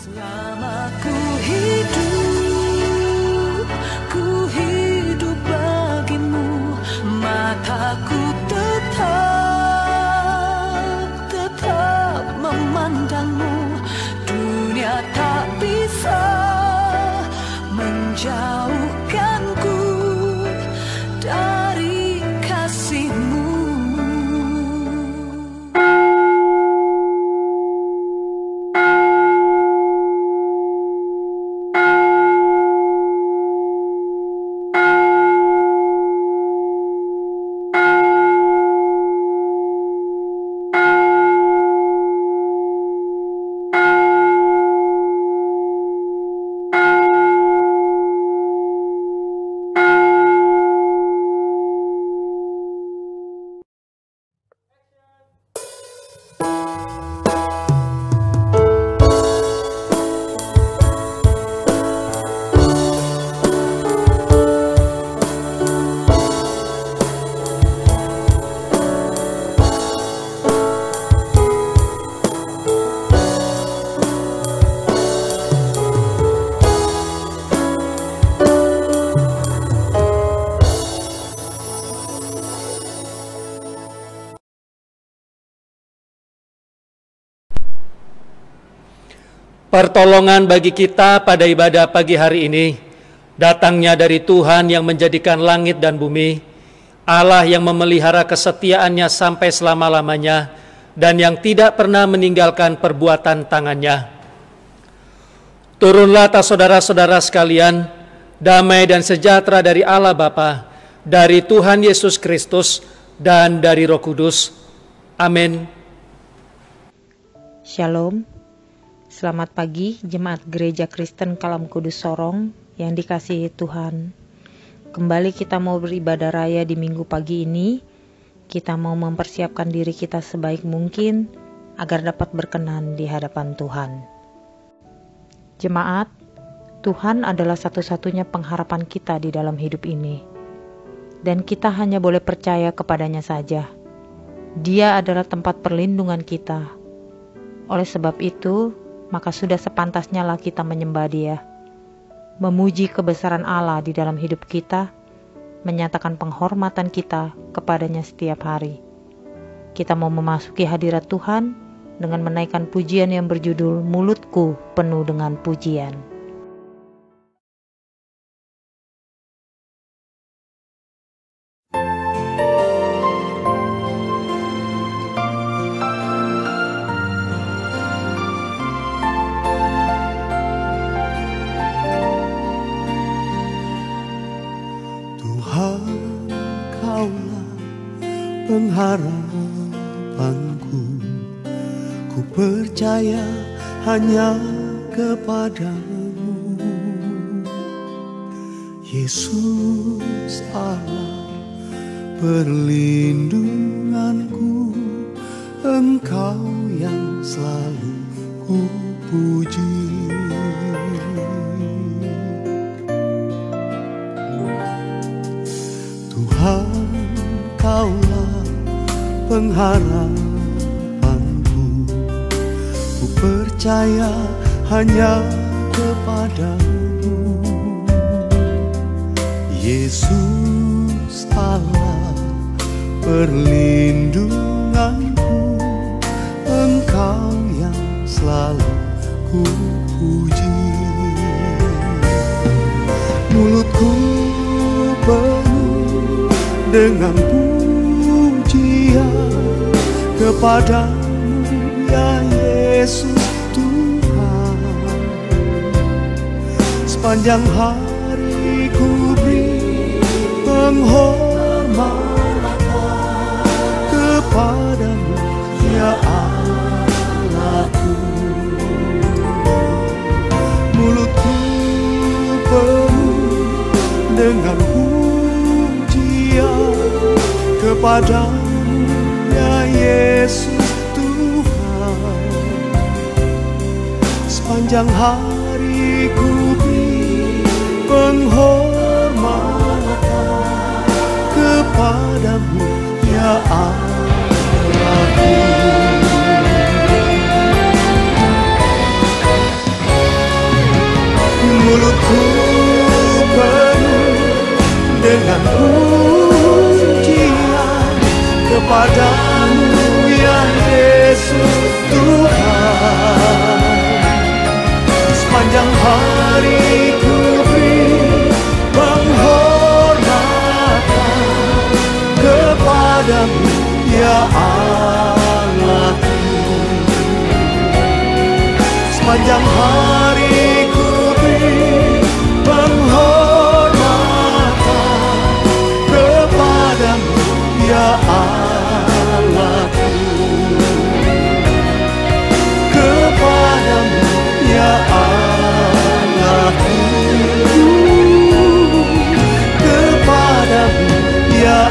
Selama ku hidup bagimu, mataku tetap memandangmu. Dunia tak bisa menjauhkanku dari kasih-Mu. Pertolongan bagi kita pada ibadah pagi hari ini datangnya dari Tuhan yang menjadikan langit dan bumi, Allah yang memelihara kesetiaannya sampai selama-lamanya dan yang tidak pernah meninggalkan perbuatan tangannya. Turunlah atas saudara-saudara sekalian, damai dan sejahtera dari Allah Bapa, dari Tuhan Yesus Kristus, dan dari Roh Kudus. Amin. Shalom. Selamat pagi Jemaat Gereja Kristen Kalam Kudus Sorong yang dikasihi Tuhan. Kembali kita mau beribadah raya di minggu pagi ini. Kita mau mempersiapkan diri kita sebaik mungkin agar dapat berkenan di hadapan Tuhan. Jemaat, Tuhan adalah satu-satunya pengharapan kita di dalam hidup ini. Dan kita hanya boleh percaya kepadanya saja. Dia adalah tempat perlindungan kita. Oleh sebab itu, maka sudah sepantasnya lah kita menyembah Dia, memuji kebesaran Allah di dalam hidup kita, menyatakan penghormatan kita kepadanya setiap hari. Kita mau memasuki hadirat Tuhan dengan menaikkan pujian yang berjudul Mulutku Penuh Dengan Pujian. Pengharapanku, ku percaya hanya kepadamu. Yesus Allah perlindunganku, Engkau yang selalu ku puji. Tuhan, Kaulah pengharapanku, ku percaya hanya kepadamu. Yesus Allah perlindunganku, Engkau yang selalu ku puji. Mulutku penuh dengan kepadamu ya Yesus Tuhan. Sepanjang hari ku beri penghormatan kepadamu ya Allahku. Mulutku penuh dengan pujian kepadamu Yesus Tuhan. Sepanjang hari ku beri penghormatan kepadamu ya Allahku. dengan pujian kepadamu ya Yesus Tuhan. Sepanjang hari ku beri penghormatan kepadamu ya Allahku. Sepanjang hari ku beri penghormatan kepadamu ya Allahku. Kepadamu ya Allahku. Kepadamu ya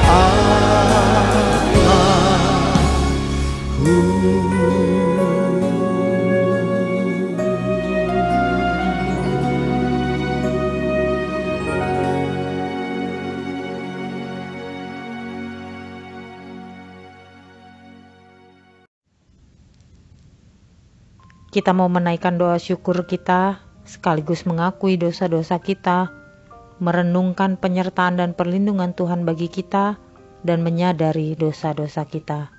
Kita mau menaikkan doa syukur kita, sekaligus mengakui dosa-dosa kita, merenungkan penyertaan dan perlindungan Tuhan bagi kita, dan menyadari dosa-dosa kita.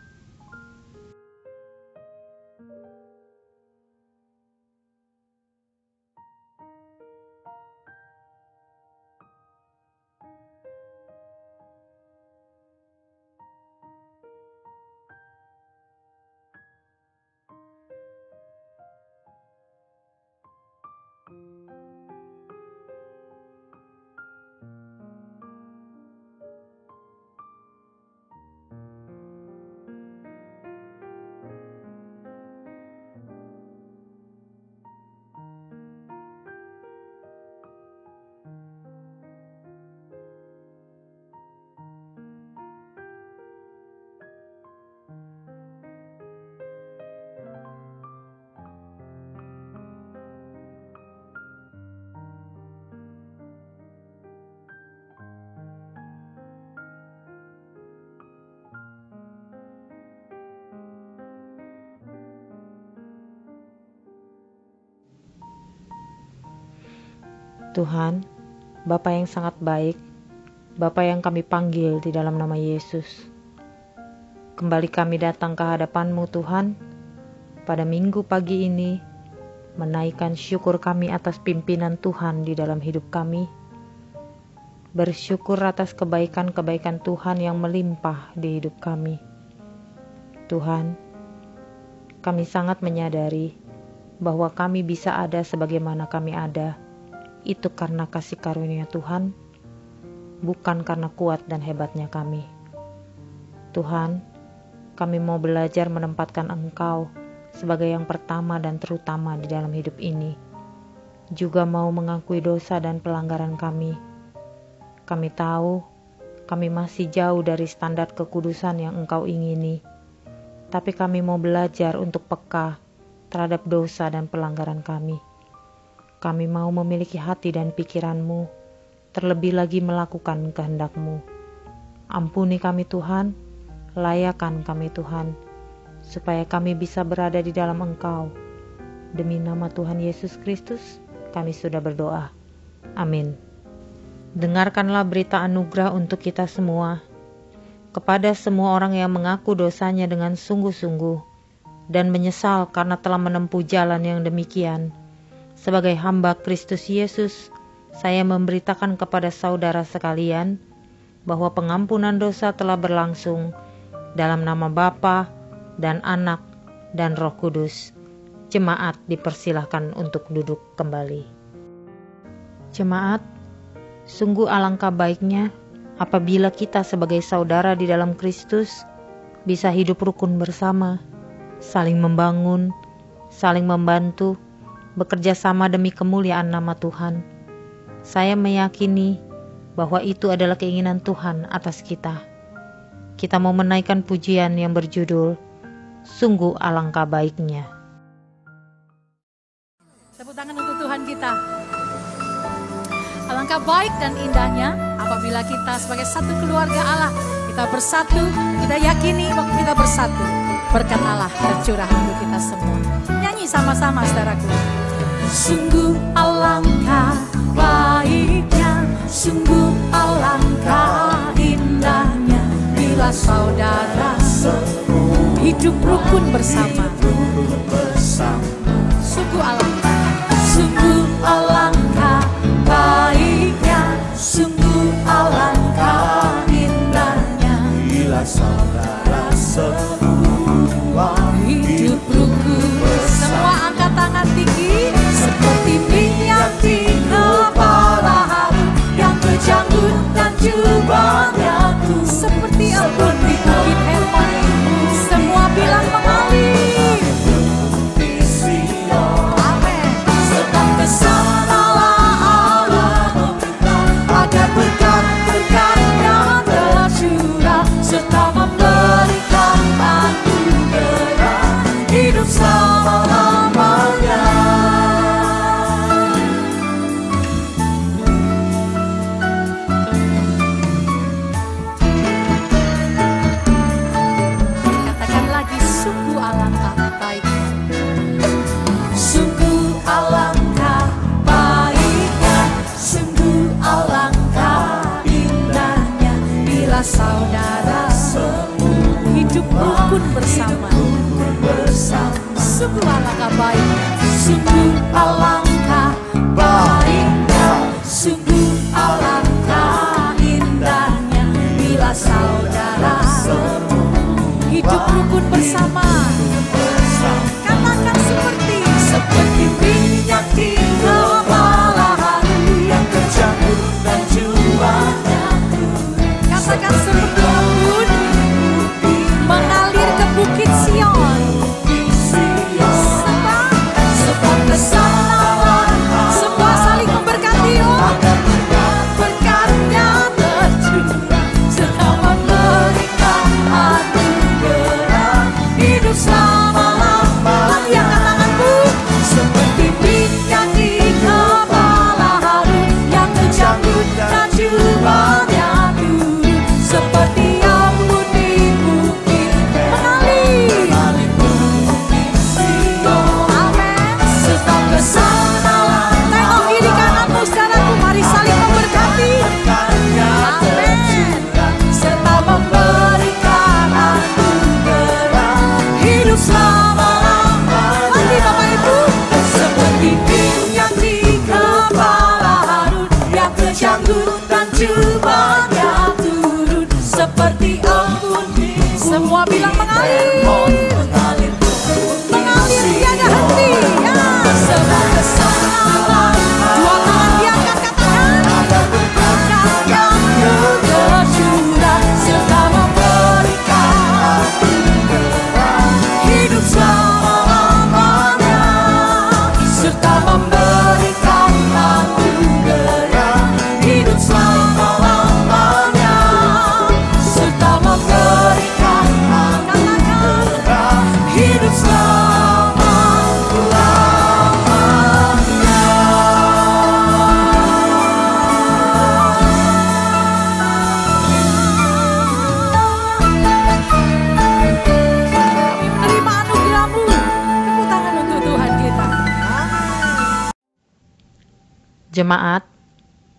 Tuhan, Bapa yang sangat baik, Bapa yang kami panggil di dalam nama Yesus. Kembali kami datang ke hadapan-Mu Tuhan, pada minggu pagi ini, menaikkan syukur kami atas pimpinan Tuhan di dalam hidup kami. Bersyukur atas kebaikan-kebaikan Tuhan yang melimpah di hidup kami. Tuhan, kami sangat menyadari bahwa kami bisa ada sebagaimana kami ada. Itu karena kasih karunia Tuhan, bukan karena kuat dan hebatnya kami. Tuhan, kami mau belajar menempatkan Engkau sebagai yang pertama dan terutama di dalam hidup ini. Juga mau mengakui dosa dan pelanggaran kami. Kami tahu, kami masih jauh dari standar kekudusan yang Engkau ingini. Tapi kami mau belajar untuk peka terhadap dosa dan pelanggaran kami. Kami mau memiliki hati dan pikiran-Mu, terlebih lagi melakukan kehendak-Mu. Ampuni kami Tuhan, layakan kami Tuhan, supaya kami bisa berada di dalam Engkau. Demi nama Tuhan Yesus Kristus, kami sudah berdoa. Amin. Dengarkanlah berita anugerah untuk kita semua, kepada semua orang yang mengaku dosanya dengan sungguh-sungguh, dan menyesal karena telah menempuh jalan yang demikian. Sebagai hamba Kristus Yesus, saya memberitakan kepada saudara sekalian bahwa pengampunan dosa telah berlangsung dalam nama Bapa dan Anak dan Roh Kudus. Jemaat dipersilahkan untuk duduk kembali. Jemaat, sungguh alangkah baiknya apabila kita sebagai saudara di dalam Kristus bisa hidup rukun bersama, saling membangun, saling membantu, bekerja sama demi kemuliaan nama Tuhan. Saya meyakini bahwa itu adalah keinginan Tuhan atas kita. Kita mau menaikkan pujian yang berjudul Sungguh Alangkah Baiknya. Tepuk tangan untuk Tuhan kita. Alangkah baik dan indahnya apabila kita sebagai satu keluarga Allah, kita bersatu, kita yakini bahwa kita bersatu. Berkat Allah tercurah untuk kita semua. Nyanyi sama-sama saudaraku. Sungguh alangkah baiknya sungguh alangkah indahnya bila saudara hidup rukun bersama. Sungguh alangkah baiknya, sungguh alangkah indahnya bila saudara semua hidup rukun. Semua angkat tangan tinggi seperti minyak di kepala Harun yang berjanggut dan jubahnya tuh seperti embun di bukit Hermon. Semua bilang mengalir. Amin. Sedang kesanalah Allah meminta agar berkat-berkatnya tercurah serta memberikan anugerah hidup selama-lamanya. Katakan lagi, sungguh alangkah baiknya. Sungguh alangkah baiknya, sungguh alangkah indahnya bila saudara hidup rukun bersama. Sungguh alangkah baiknya, sungguh alangkah baiknya, sungguh alangkah indahnya bila saudara hidup rukun bersama. Katakan seperti minyak di kepala Harun yang berjanggut dan jubahnya. Katakan seperti embun mengalir ke bukit Sion. Sebab kesanalah semua saling memberkati, berkatnya tercurah serta memberikan anugerah hidup selama-lamanya. Angkat tanganmu seperti minyak di kepala Harun yang berjanggut dan jubahnya turun seperti embun di bukit mengalir. Amin. Sebab kesanalah, tengok kiri kananmu saudaraku, mari saling memberkati. Amin. Serta memberikan anugerah hidup selama-lamanya. Lagi Bapak Ibu, seperti minyak di kepala Harun yang berjanggut dan jubahnya turun seperti embun. Semua bilang mengalir. Mengalir tiada henti. Ya, sebab kesanalah, dua tangan diangkat, katakan berkatnya tercurah serta memberikan anugerah hidup selama-lamanya, serta memberikan anugerah hidup selama-lamanya, serta memberikan anugerah hidup menerima anugerah-Mu. Tepuk tangan untuk Tuhan kita. Jemaat,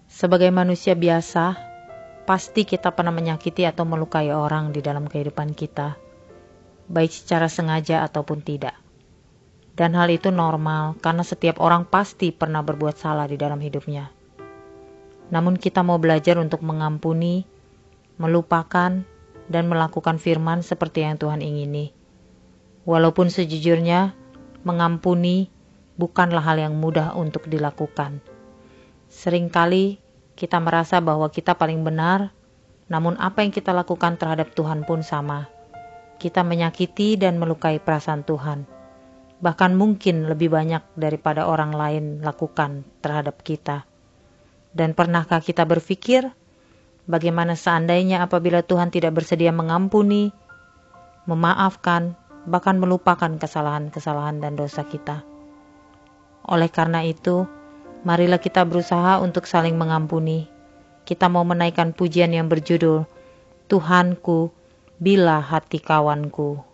sebagai manusia biasa, pasti kita pernah menyakiti atau melukai orang di dalam kehidupan kita, baik secara sengaja ataupun tidak. Dan hal itu normal karena setiap orang pasti pernah berbuat salah di dalam hidupnya. Namun kita mau belajar untuk mengampuni, melupakan, dan melakukan firman seperti yang Tuhan ingini. Walaupun sejujurnya, mengampuni bukanlah hal yang mudah untuk dilakukan. Seringkali kita merasa bahwa kita paling benar, namun apa yang kita lakukan terhadap Tuhan pun sama. Kita menyakiti dan melukai perasaan Tuhan. Bahkan mungkin lebih banyak daripada orang lain lakukan terhadap kita. Dan pernahkah kita berpikir, bagaimana seandainya apabila Tuhan tidak bersedia mengampuni, memaafkan, bahkan melupakan kesalahan-kesalahan dan dosa kita? Oleh karena itu, marilah kita berusaha untuk saling mengampuni. Kita mau menaikkan pujian yang berjudul, Tuhanku, bila hati kawanku.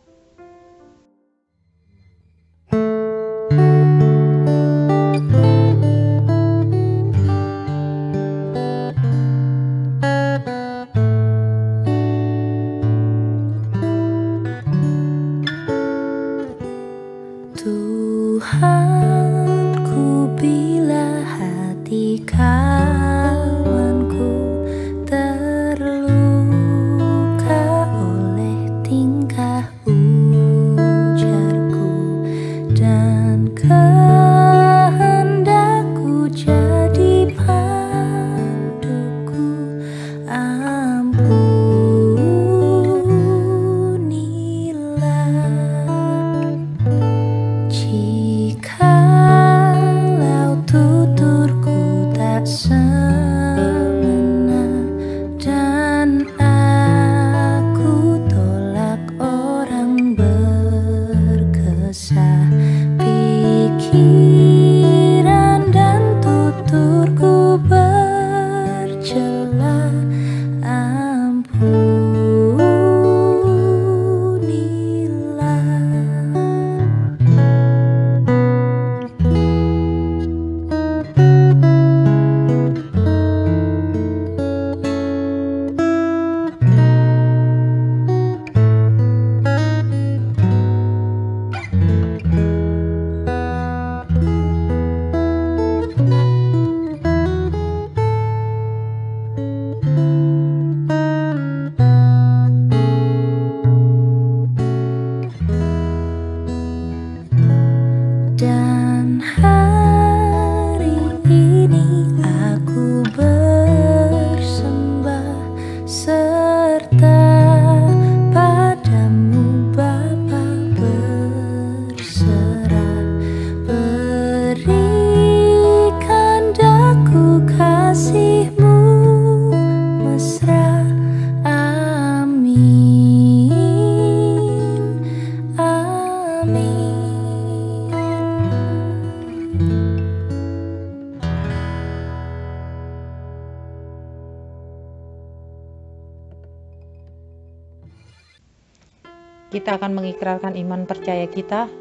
Kita akan mengikrarkan iman percaya kita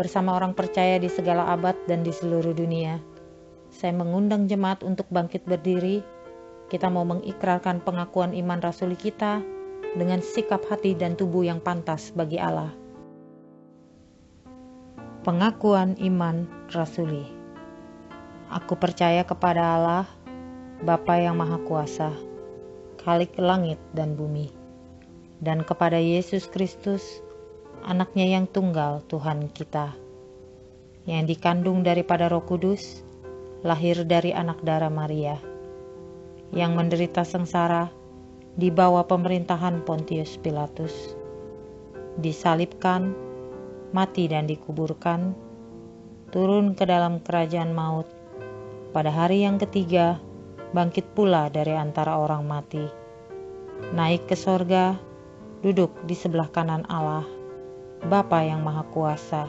bersama orang percaya di segala abad dan di seluruh dunia. Saya mengundang jemaat untuk bangkit berdiri. Kita mau mengikrarkan pengakuan iman rasuli kita dengan sikap hati dan tubuh yang pantas bagi Allah. Pengakuan iman rasuli. Aku percaya kepada Allah, Bapa yang Maha Kuasa, Khalik langit dan bumi, dan kepada Yesus Kristus, Anaknya yang tunggal Tuhan kita, yang dikandung daripada Roh Kudus, lahir dari anak darah Maria, yang menderita sengsara di bawah pemerintahan Pontius Pilatus, disalibkan, mati dan dikuburkan, turun ke dalam kerajaan maut, pada hari yang ketiga bangkit pula dari antara orang mati, naik ke sorga, duduk di sebelah kanan Allah, Bapa yang Maha Kuasa,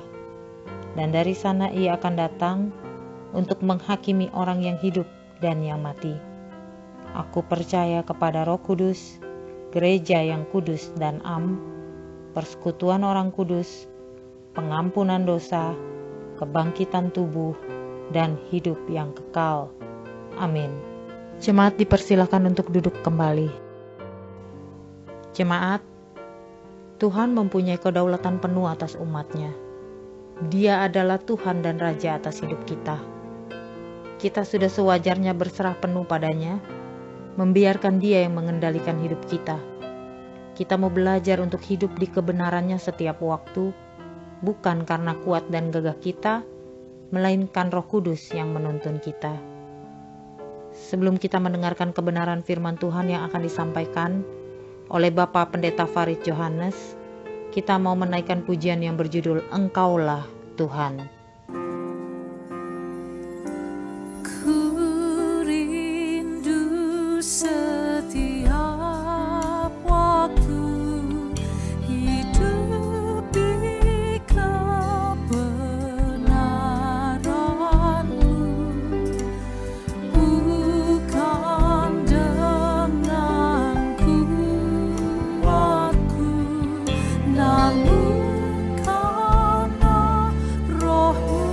dan dari sana Ia akan datang untuk menghakimi orang yang hidup dan yang mati. Aku percaya kepada Roh Kudus, gereja yang kudus dan am, persekutuan orang kudus, pengampunan dosa, kebangkitan tubuh, dan hidup yang kekal. Amin. Jemaat dipersilakan untuk duduk kembali. Jemaat, Tuhan mempunyai kedaulatan penuh atas umat-Nya. Dia adalah Tuhan dan Raja atas hidup kita. Kita sudah sewajarnya berserah penuh padanya, membiarkan Dia yang mengendalikan hidup kita. Kita mau belajar untuk hidup di kebenarannya setiap waktu, bukan karena kuat dan gagah kita, melainkan Roh Kudus yang menuntun kita. Sebelum kita mendengarkan kebenaran firman Tuhan yang akan disampaikan oleh Bapak Pendeta Farid Johannes, kita mau menaikkan pujian yang berjudul Engkaulah Tuhan. Ku rindu setiap waktu hidup di kebenaran-Mu, bukan dengan kuatku, namun karena Roh-Mu.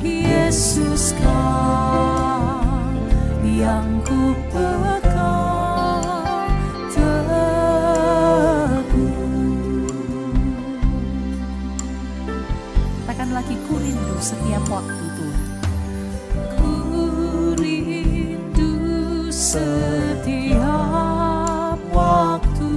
Yesus Kau yang ku pegang teguh. Katakan lagi, ku rindu setiap waktu Tuhan. Ku rindu setiap waktu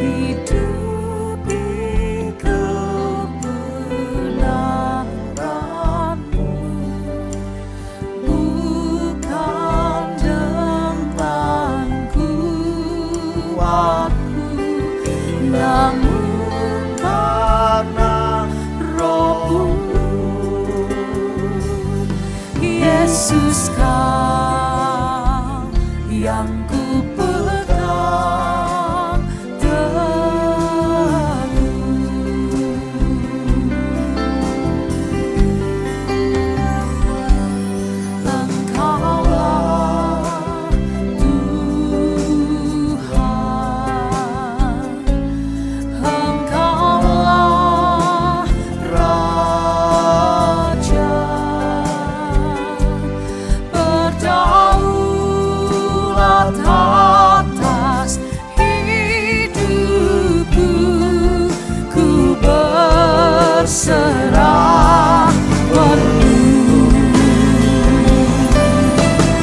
hidup di kebenaran-Mu, bukan dengan kuatku, namun karena Roh-Mu. Yesus Kau yang ku pegang teguh. Engkaulah Tuhan, Engkaulah Raja, berdaulat atas hidupku. Ku berserah penuh.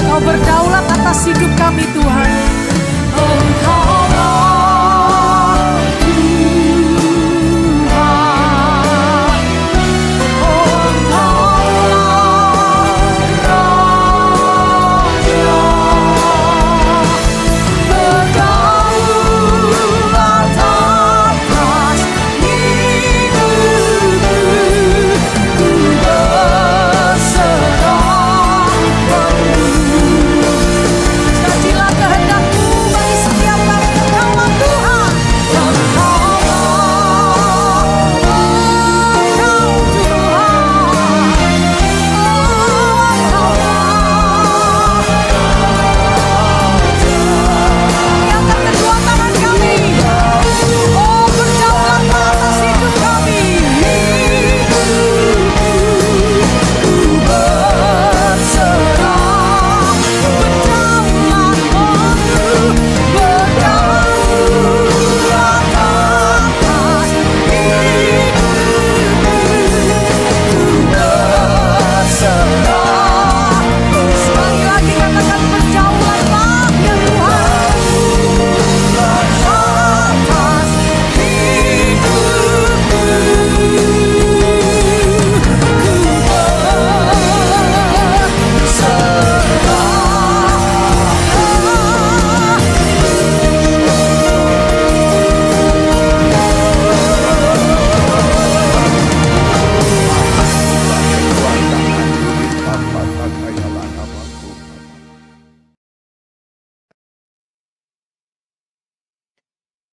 Kau berdaulat atas hidup kami Tuhan. Engkaulah Tuhan, Engkaulah Raja, berdaulat atas hidupku. Ku berserah penuh. Jadilah kehendak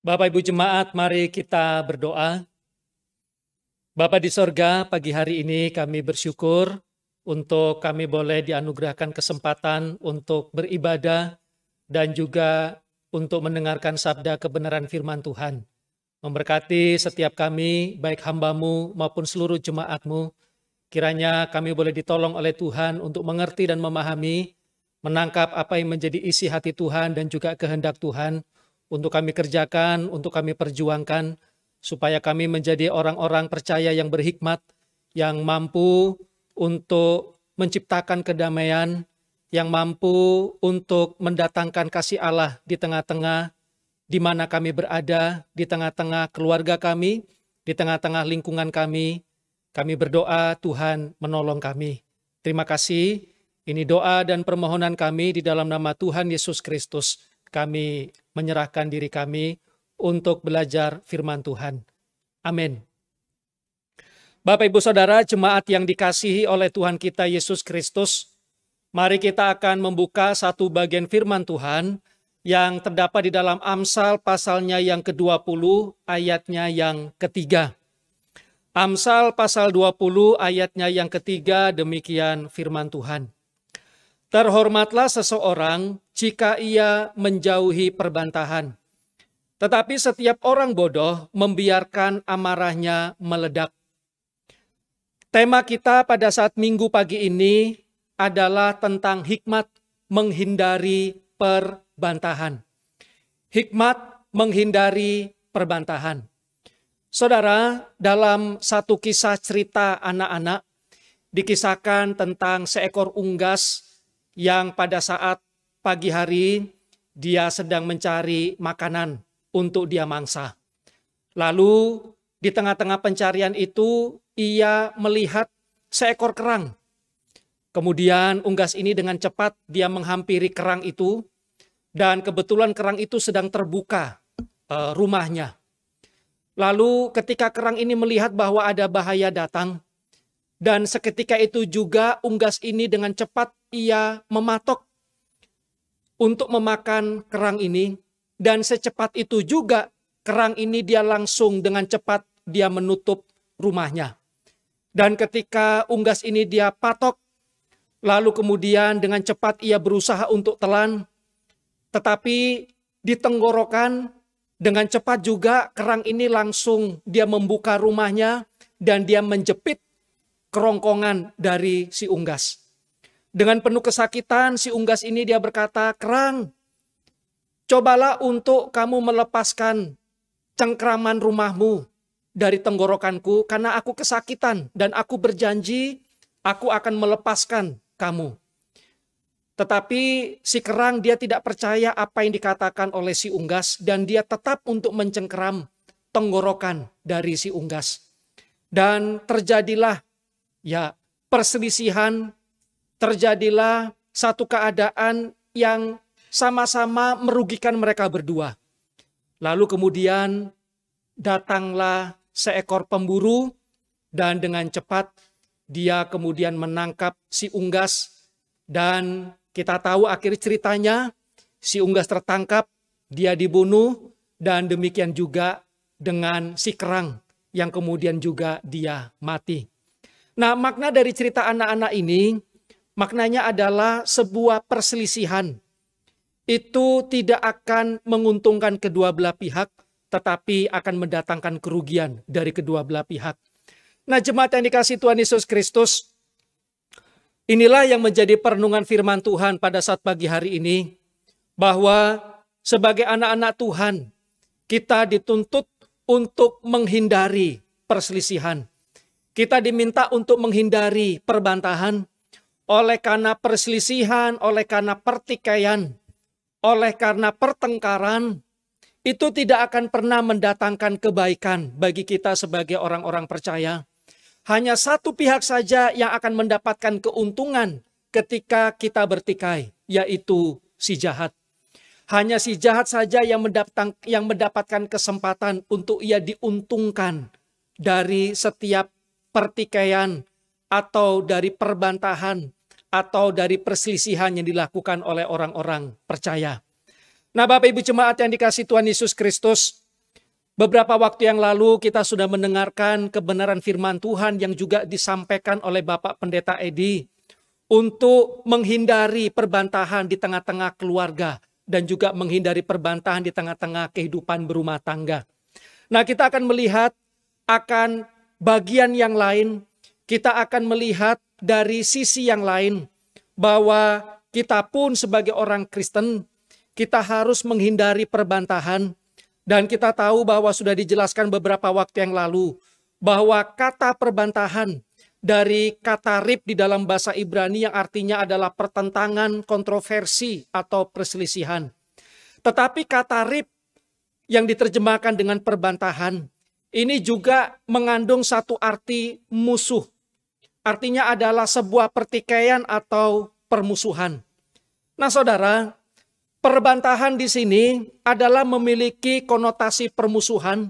Bapak Ibu Jemaat, mari kita berdoa. Bapa di sorga, pagi hari ini kami bersyukur untuk kami boleh dianugerahkan kesempatan untuk beribadah dan juga untuk mendengarkan sabda kebenaran firman Tuhan. Memberkati setiap kami, baik hamba-Mu maupun seluruh jemaat-Mu. Kiranya kami boleh ditolong oleh Tuhan untuk mengerti dan memahami, menangkap apa yang menjadi isi hati Tuhan dan juga kehendak Tuhan untuk kami kerjakan, untuk kami perjuangkan, supaya kami menjadi orang-orang percaya yang berhikmat, yang mampu untuk menciptakan kedamaian, yang mampu untuk mendatangkan kasih Allah di tengah-tengah di mana kami berada, di tengah-tengah keluarga kami, di tengah-tengah lingkungan kami. Kami berdoa Tuhan menolong kami. Terima kasih. Ini doa dan permohonan kami di dalam nama Tuhan Yesus Kristus. Kami menyerahkan diri kami untuk belajar firman Tuhan. Amin. Bapak, Ibu, Saudara, jemaat yang dikasihi oleh Tuhan kita Yesus Kristus, mari kita akan membuka satu bagian firman Tuhan yang terdapat di dalam Amsal pasalnya yang ke-20, ayatnya yang ketiga. Amsal pasal 20, ayatnya yang ketiga, demikian firman Tuhan. Terhormatlah seseorang jika ia menjauhi perbantahan. Tetapi setiap orang bodoh membiarkan amarahnya meledak. Tema kita pada saat Minggu pagi ini adalah tentang hikmat menghindari perbantahan. Hikmat menghindari perbantahan. Saudara, dalam satu kisah cerita anak-anak, dikisahkan tentang seekor unggas yang pada saat pagi hari dia sedang mencari makanan untuk dia mangsa. Lalu di tengah-tengah pencarian itu ia melihat seekor kerang. Kemudian unggas ini dengan cepat dia menghampiri kerang itu dan kebetulan kerang itu sedang terbuka rumahnya. Lalu ketika kerang ini melihat bahwa ada bahaya datang dan seketika itu juga unggas ini dengan cepat ia mematok untuk memakan kerang ini. Dan secepat itu juga kerang ini dia langsung dengan cepat dia menutup rumahnya. Dan ketika unggas ini dia patok, lalu kemudian dengan cepat ia berusaha untuk telan. Tetapi di tenggorokan dengan cepat juga kerang ini langsung dia membuka rumahnya dan dia menjepit kerongkongan dari si unggas. Dengan penuh kesakitan si unggas ini dia berkata, "Kerang, cobalah untuk kamu melepaskan cengkraman rumahmu dari tenggorokanku karena aku kesakitan dan aku berjanji aku akan melepaskan kamu." Tetapi si kerang dia tidak percaya apa yang dikatakan oleh si unggas dan dia tetap untuk mencengkeram tenggorokan dari si unggas. Dan terjadilah perselisihan, terjadilah satu keadaan yang sama-sama merugikan mereka berdua. Lalu kemudian datanglah seekor pemburu dan dengan cepat dia kemudian menangkap si unggas dan kita tahu akhir ceritanya si unggas tertangkap, dia dibunuh dan demikian juga dengan si kerang yang kemudian juga dia mati. Nah, makna dari cerita anak-anak ini maknanya adalah sebuah perselisihan. Itu tidak akan menguntungkan kedua belah pihak, tetapi akan mendatangkan kerugian dari kedua belah pihak. Nah, jemaat yang dikasihi Tuhan Yesus Kristus, inilah yang menjadi perenungan firman Tuhan pada saat pagi hari ini, bahwa sebagai anak-anak Tuhan, kita dituntut untuk menghindari perselisihan. Kita diminta untuk menghindari perbantahan, oleh karena perselisihan, oleh karena pertikaian, oleh karena pertengkaran, itu tidak akan pernah mendatangkan kebaikan bagi kita sebagai orang-orang percaya. Hanya satu pihak saja yang akan mendapatkan keuntungan ketika kita bertikai, yaitu si jahat. Hanya si jahat saja yang mendapatkan kesempatan untuk ia diuntungkan dari setiap pertikaian atau dari perbantahan atau dari perselisihan yang dilakukan oleh orang-orang percaya. Nah, Bapak Ibu jemaat yang dikasihi Tuhan Yesus Kristus, Beberapa waktu yang lalu kita sudah mendengarkan kebenaran firman Tuhan yang juga disampaikan oleh Bapak Pendeta Edi untuk menghindari perbantahan di tengah-tengah keluarga dan juga menghindari perbantahan di tengah-tengah kehidupan berumah tangga. Nah, kita akan melihat akan bagian yang lain, kita akan melihat dari sisi yang lain bahwa kita pun sebagai orang Kristen, kita harus menghindari perbantahan. Dan kita tahu bahwa sudah dijelaskan beberapa waktu yang lalu bahwa kata perbantahan dari kata rib di dalam bahasa Ibrani yang artinya adalah pertentangan, kontroversi, atau perselisihan. Tetapi kata rib yang diterjemahkan dengan perbantahan ini juga mengandung satu arti musuh. Artinya adalah sebuah pertikaian atau permusuhan. Nah, saudara, perbantahan di sini adalah memiliki konotasi permusuhan,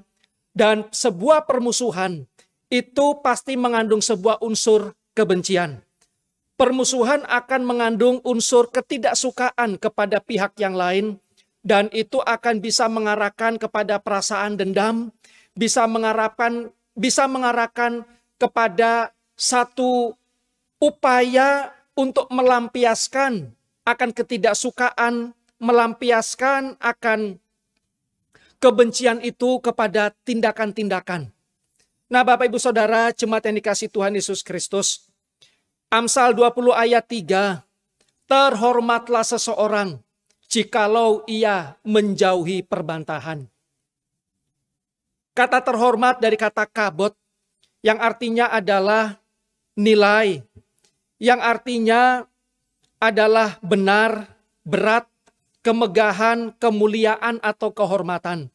dan sebuah permusuhan itu pasti mengandung sebuah unsur kebencian. Permusuhan akan mengandung unsur ketidaksukaan kepada pihak yang lain, dan itu akan bisa mengarahkan kepada perasaan dendam, bisa mengarahkan kepada satu upaya untuk melampiaskan akan ketidaksukaan, melampiaskan akan kebencian itu kepada tindakan-tindakan. Nah, Bapak Ibu Saudara, jemaat yang dikasihi Tuhan Yesus Kristus, Amsal 20 ayat 3, terhormatlah seseorang jikalau ia menjauhi perbantahan. Kata terhormat dari kata kabot yang artinya adalah nilai, yang artinya adalah benar, berat, kemegahan, kemuliaan, atau kehormatan.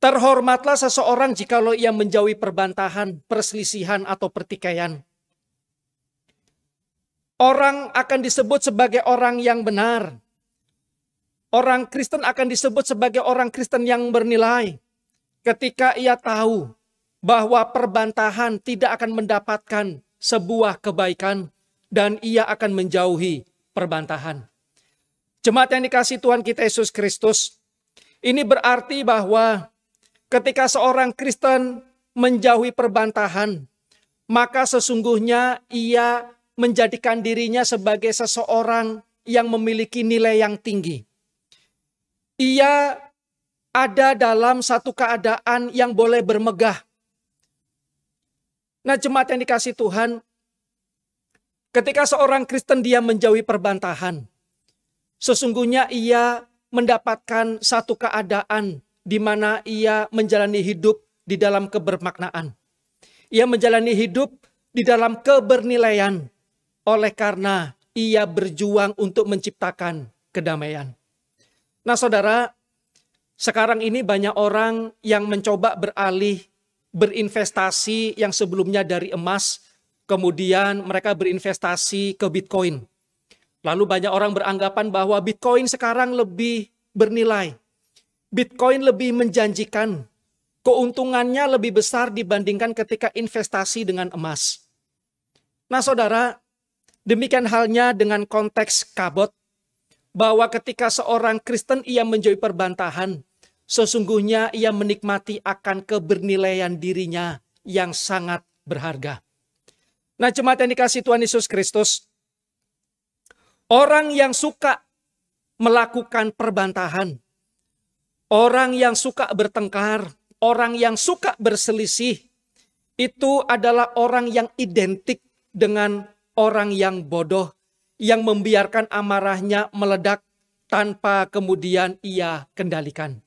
Terhormatlah seseorang jikalau ia menjauhi perbantahan, perselisihan, atau pertikaian. Orang akan disebut sebagai orang yang benar. Orang Kristen akan disebut sebagai orang Kristen yang bernilai ketika ia tahu bahwa perbantahan tidak akan mendapatkan sebuah kebaikan dan ia akan menjauhi perbantahan. Jemaat yang dikasihi Tuhan kita Yesus Kristus, ini berarti bahwa ketika seorang Kristen menjauhi perbantahan, maka sesungguhnya ia menjadikan dirinya sebagai seseorang yang memiliki nilai yang tinggi. Ia ada dalam satu keadaan yang boleh bermegah. Nah, jemaat yang dikasihi Tuhan, ketika seorang Kristen dia menjauhi perbantahan, sesungguhnya ia mendapatkan satu keadaan di mana ia menjalani hidup di dalam kebermaknaan. Ia menjalani hidup di dalam kebernilaian oleh karena ia berjuang untuk menciptakan kedamaian. Nah, saudara, sekarang ini banyak orang yang mencoba beralih berinvestasi yang sebelumnya dari emas, kemudian mereka berinvestasi ke Bitcoin. Lalu banyak orang beranggapan bahwa Bitcoin sekarang lebih bernilai. Bitcoin lebih menjanjikan. Keuntungannya lebih besar dibandingkan ketika investasi dengan emas. Nah, saudara, demikian halnya dengan konteks kabot. Bahwa ketika seorang Kristen ia menjauhi perbantahan, sesungguhnya ia menikmati akan kebernilaian dirinya yang sangat berharga. Nah, jemaat yang dikasihi Tuhan Yesus Kristus, orang yang suka melakukan perbantahan, orang yang suka bertengkar, orang yang suka berselisih, itu adalah orang yang identik dengan orang yang bodoh, yang membiarkan amarahnya meledak tanpa kemudian ia kendalikan.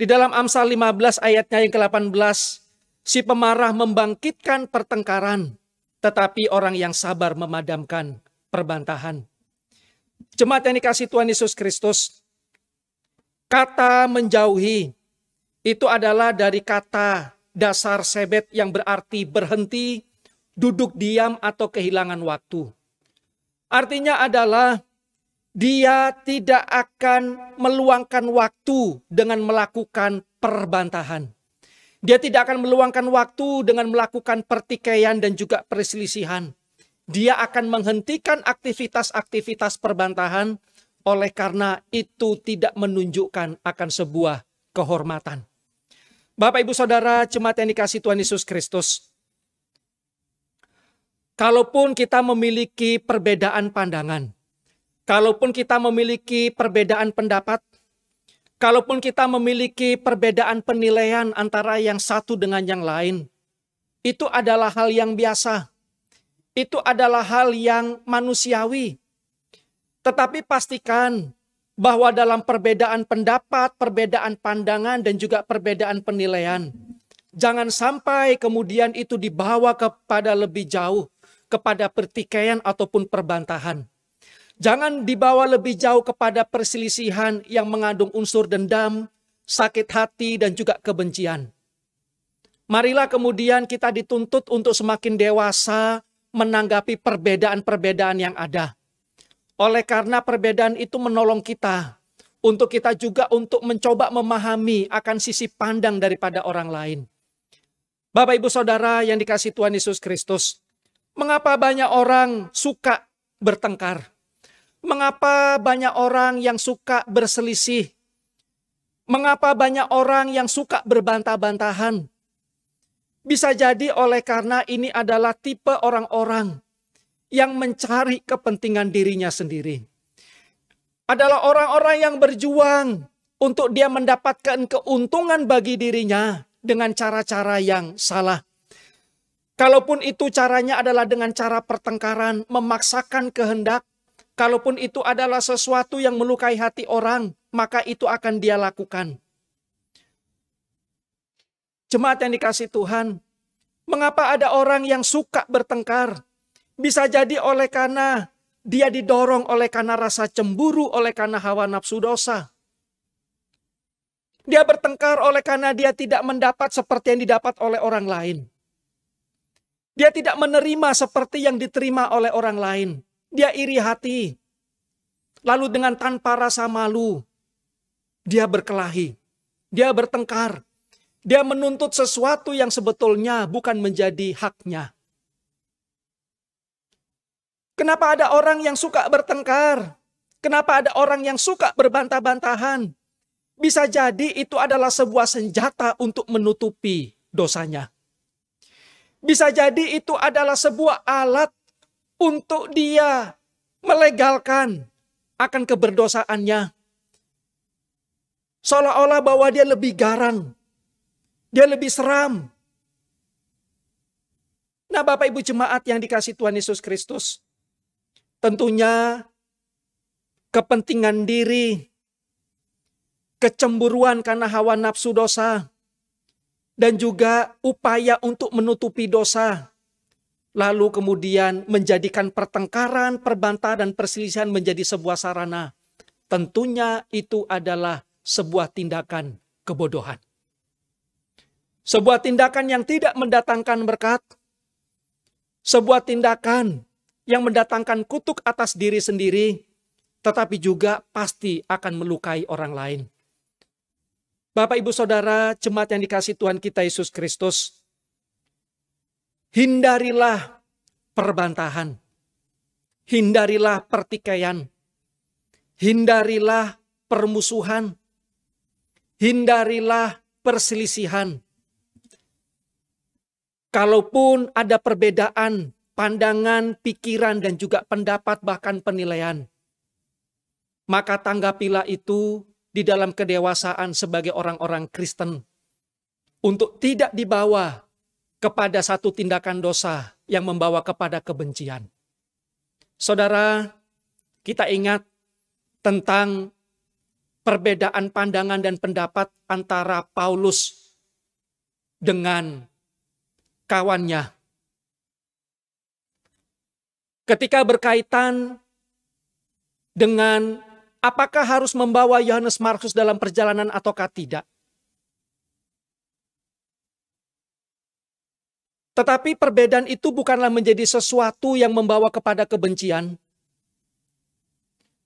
Di dalam Amsal 15 ayatnya yang ke-18, si pemarah membangkitkan pertengkaran, tetapi orang yang sabar memadamkan perbantahan. Jemaat yang dikasihi Tuhan Yesus Kristus, kata menjauhi itu adalah dari kata dasar sebet yang berarti berhenti, duduk diam, atau kehilangan waktu. Artinya adalah dia tidak akan meluangkan waktu dengan melakukan perbantahan. Dia tidak akan meluangkan waktu dengan melakukan pertikaian dan juga perselisihan. Dia akan menghentikan aktivitas-aktivitas perbantahan oleh karena itu tidak menunjukkan akan sebuah kehormatan. Bapak, Ibu, Saudara, jemaat yang dikasihi Tuhan Yesus Kristus. Kalaupun kita memiliki perbedaan pandangan, kalaupun kita memiliki perbedaan pendapat, kalaupun kita memiliki perbedaan penilaian antara yang satu dengan yang lain, itu adalah hal yang biasa. Itu adalah hal yang manusiawi. Tetapi pastikan bahwa dalam perbedaan pendapat, perbedaan pandangan, dan juga perbedaan penilaian, jangan sampai kemudian itu dibawa kepada lebih jauh, kepada pertikaian ataupun perbantahan. Jangan dibawa lebih jauh kepada perselisihan yang mengandung unsur dendam, sakit hati, dan juga kebencian. Marilah kemudian kita dituntut untuk semakin dewasa menanggapi perbedaan-perbedaan yang ada. Oleh karena perbedaan itu menolong kita untuk kita juga untuk mencoba memahami akan sisi pandang daripada orang lain. Bapak, Ibu, Saudara yang dikasihi Tuhan Yesus Kristus, mengapa banyak orang suka bertengkar? Mengapa banyak orang yang suka berselisih? Mengapa banyak orang yang suka berbantah-bantahan? Bisa jadi oleh karena ini adalah tipe orang-orang yang mencari kepentingan dirinya sendiri. Adalah orang-orang yang berjuang untuk dia mendapatkan keuntungan bagi dirinya dengan cara-cara yang salah. Kalaupun itu caranya adalah dengan cara pertengkaran, memaksakan kehendak, kalaupun itu adalah sesuatu yang melukai hati orang, maka itu akan dia lakukan. Jemaat yang dikasihi Tuhan, mengapa ada orang yang suka bertengkar? Bisa jadi oleh karena dia didorong oleh karena rasa cemburu, oleh karena hawa nafsu dosa. Dia bertengkar oleh karena dia tidak mendapat seperti yang didapat oleh orang lain. Dia tidak menerima seperti yang diterima oleh orang lain. Dia iri hati. Lalu dengan tanpa rasa malu, dia berkelahi. Dia bertengkar. Dia menuntut sesuatu yang sebetulnya bukan menjadi haknya. Kenapa ada orang yang suka bertengkar? Kenapa ada orang yang suka berbantah-bantahan? Bisa jadi itu adalah sebuah senjata untuk menutupi dosanya. Bisa jadi itu adalah sebuah alat untuk dia melegalkan akan keberdosaannya. Seolah-olah bahwa dia lebih garang. Dia lebih seram. Nah, Bapak Ibu jemaat yang dikasihi Tuhan Yesus Kristus, tentunya kepentingan diri, kecemburuan karena hawa nafsu dosa, dan juga upaya untuk menutupi dosa, lalu kemudian menjadikan pertengkaran, perbantahan, dan perselisihan menjadi sebuah sarana. Tentunya itu adalah sebuah tindakan kebodohan. Sebuah tindakan yang tidak mendatangkan berkat, sebuah tindakan yang mendatangkan kutuk atas diri sendiri, tetapi juga pasti akan melukai orang lain. Bapak, Ibu, Saudara, jemaat yang dikasihi Tuhan kita Yesus Kristus, hindarilah perbantahan, hindarilah pertikaian, hindarilah permusuhan, hindarilah perselisihan. Kalaupun ada perbedaan pandangan, pikiran, dan juga pendapat bahkan penilaian, maka tanggapilah itu di dalam kedewasaan sebagai orang-orang Kristen untuk tidak dibawa kepada satu tindakan dosa yang membawa kepada kebencian. Saudara, kita ingat tentang perbedaan pandangan dan pendapat antara Paulus dengan kawannya. Ketika berkaitan dengan apakah harus membawa Yohanes Markus dalam perjalanan ataukah tidak. Tetapi perbedaan itu bukanlah menjadi sesuatu yang membawa kepada kebencian,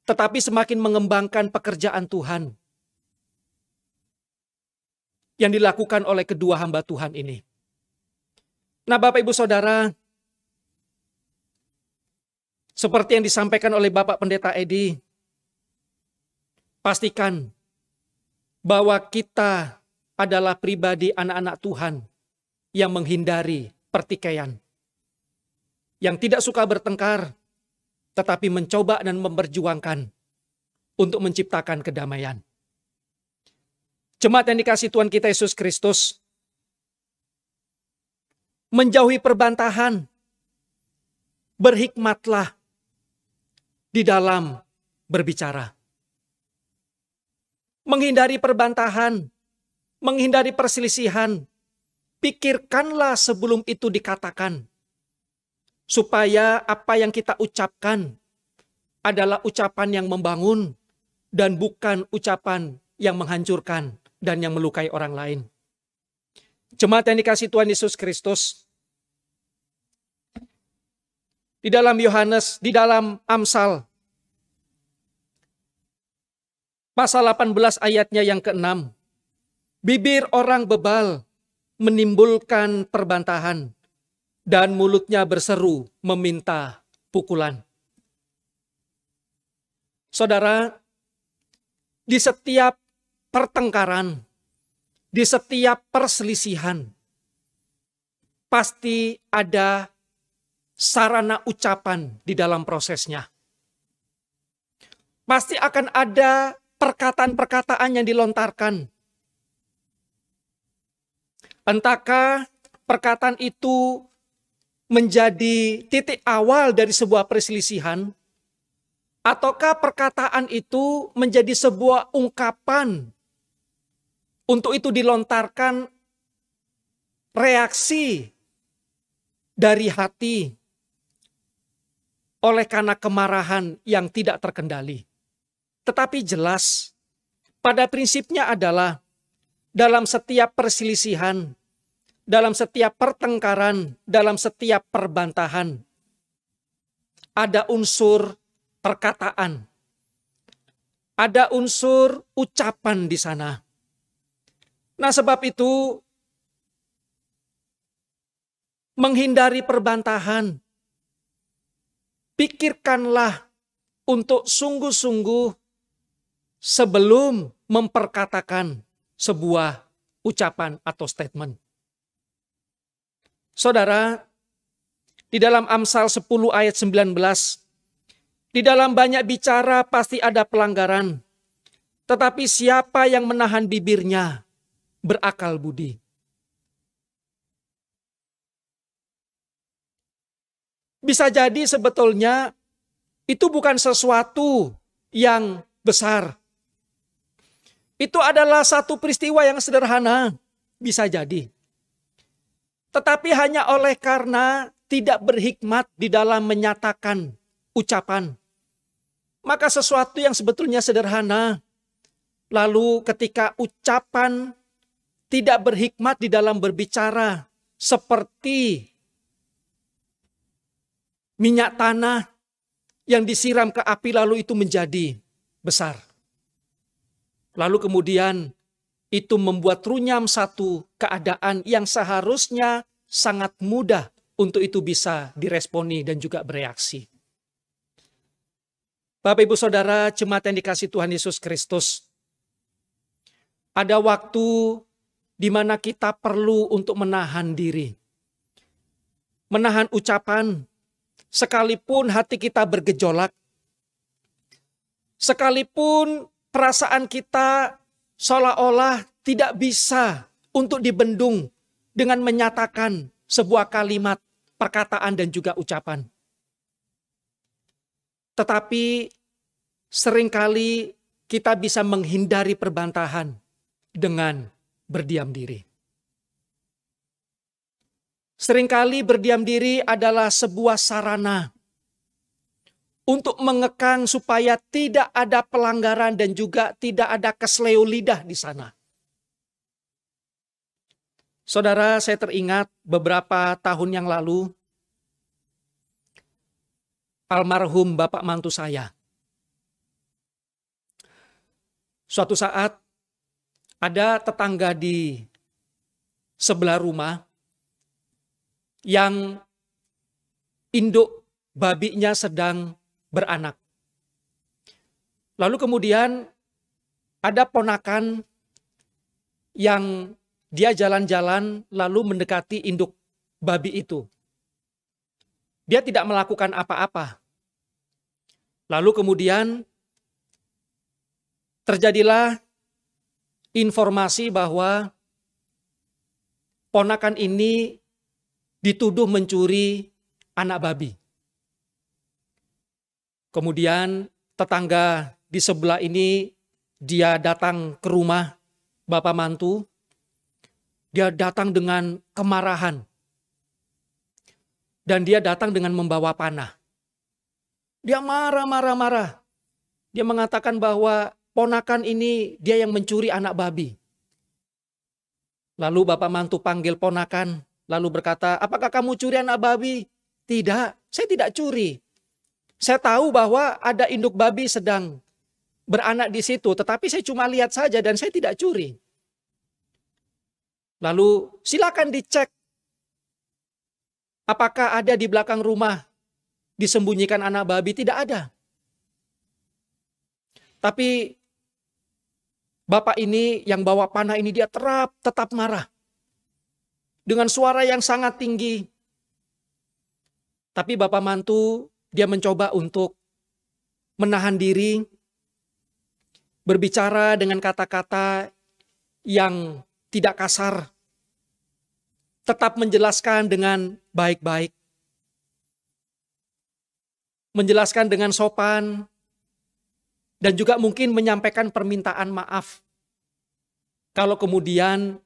tetapi semakin mengembangkan pekerjaan Tuhan yang dilakukan oleh kedua hamba Tuhan ini. Nah, Bapak Ibu Saudara, seperti yang disampaikan oleh Bapak Pendeta Edi, pastikan bahwa kita adalah pribadi anak-anak Tuhan yang menghindari pertikaian, yang tidak suka bertengkar, tetapi mencoba dan memperjuangkan untuk menciptakan kedamaian. Jemaat yang dikasihi Tuhan kita Yesus Kristus, menjauhi perbantahan, berhikmatlah di dalam berbicara. Menghindari perbantahan, menghindari perselisihan, pikirkanlah sebelum itu dikatakan, supaya apa yang kita ucapkan adalah ucapan yang membangun dan bukan ucapan yang menghancurkan dan yang melukai orang lain. Jemaat yang dikasihi Tuhan Yesus Kristus, di dalam Amsal pasal 18 ayatnya yang ke-6, bibir orang bebal menimbulkan perbantahan dan mulutnya berseru meminta pukulan. Saudara, di setiap pertengkaran, di setiap perselisihan, pasti ada sarana ucapan di dalam prosesnya. Pasti akan ada perkataan-perkataan yang dilontarkan. Entahkah perkataan itu menjadi titik awal dari sebuah perselisihan, ataukah perkataan itu menjadi sebuah ungkapan untuk itu dilontarkan reaksi dari hati oleh karena kemarahan yang tidak terkendali. Tetapi jelas, pada prinsipnya adalah dalam setiap perselisihan, dalam setiap pertengkaran, dalam setiap perbantahan, ada unsur perkataan, ada unsur ucapan di sana. Nah, sebab itu, menghindari perbantahan, pikirkanlah untuk sungguh-sungguh sebelum memperkatakan sebuah ucapan atau statement. Saudara, di dalam Amsal 10 ayat 19, di dalam banyak bicara pasti ada pelanggaran, tetapi siapa yang menahan bibirnya berakal budi. Bisa jadi sebetulnya itu bukan sesuatu yang besar. Itu adalah satu peristiwa yang sederhana, bisa jadi. Tetapi hanya oleh karena tidak berhikmat di dalam menyatakan ucapan, maka sesuatu yang sebetulnya sederhana, lalu ketika ucapan tidak berhikmat di dalam berbicara, seperti minyak tanah yang disiram ke api lalu itu menjadi besar. Lalu kemudian itu membuat runyam satu keadaan yang seharusnya sangat mudah untuk itu bisa diresponi dan juga bereaksi. Bapak Ibu Saudara, jemaat yang dikasihi Tuhan Yesus Kristus, ada waktu di mana kita perlu untuk menahan diri. Menahan ucapan, sekalipun hati kita bergejolak, sekalipun perasaan kita seolah-olah tidak bisa untuk dibendung dengan menyatakan sebuah kalimat, perkataan dan juga ucapan. Tetapi seringkali kita bisa menghindari perbantahan dengan berdiam diri. Seringkali berdiam diri adalah sebuah sarana untuk mengekang supaya tidak ada pelanggaran dan juga tidak ada kesleo lidah di sana. Saudara, saya teringat beberapa tahun yang lalu, almarhum bapak mantu saya. Suatu saat ada tetangga di sebelah rumah yang induk babinya sedang beranak. Lalu kemudian ada ponakan yang dia jalan-jalan lalu mendekati induk babi itu. Dia tidak melakukan apa-apa. Lalu kemudian terjadilah informasi bahwa ponakan ini dituduh mencuri anak babi. Kemudian tetangga di sebelah ini dia datang ke rumah bapak mantu. Dia datang dengan kemarahan. Dan dia datang dengan membawa panah. Dia marah. Dia mengatakan bahwa ponakan ini dia yang mencuri anak babi. Lalu bapak mantu panggil ponakan. Lalu berkata, apakah kamu curi anak babi? Tidak, saya tidak curi. Saya tahu bahwa ada induk babi sedang beranak di situ. Tetapi saya cuma lihat saja dan saya tidak curi. Lalu silakan dicek. Apakah ada di belakang rumah disembunyikan anak babi? Tidak ada. Tapi bapak ini yang bawa panah ini dia tetap marah. Dengan suara yang sangat tinggi. Tapi bapak mantu dia mencoba untuk menahan diri. Berbicara dengan kata-kata yang tidak kasar. Tetap menjelaskan dengan baik-baik. Menjelaskan dengan sopan. Dan juga mungkin menyampaikan permintaan maaf. Kalau kemudian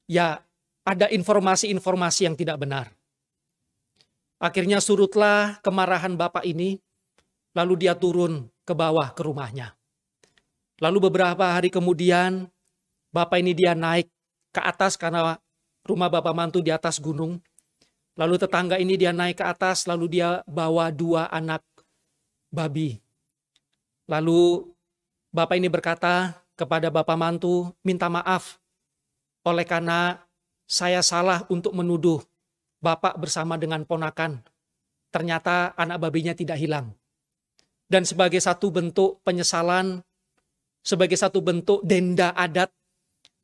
ya ada informasi-informasi yang tidak benar. Akhirnya surutlah kemarahan bapak ini. Lalu dia turun ke bawah ke rumahnya. Lalu beberapa hari kemudian bapak ini dia naik ke atas karena rumah bapak mantu di atas gunung. Lalu tetangga ini dia naik ke atas, lalu dia bawa 2 anak babi. Lalu bapak ini berkata kepada bapak mantu, minta maaf oleh karena saya salah untuk menuduh bapak bersama dengan ponakan. Ternyata anak babinya tidak hilang. Dan sebagai satu bentuk penyesalan, sebagai satu bentuk denda adat,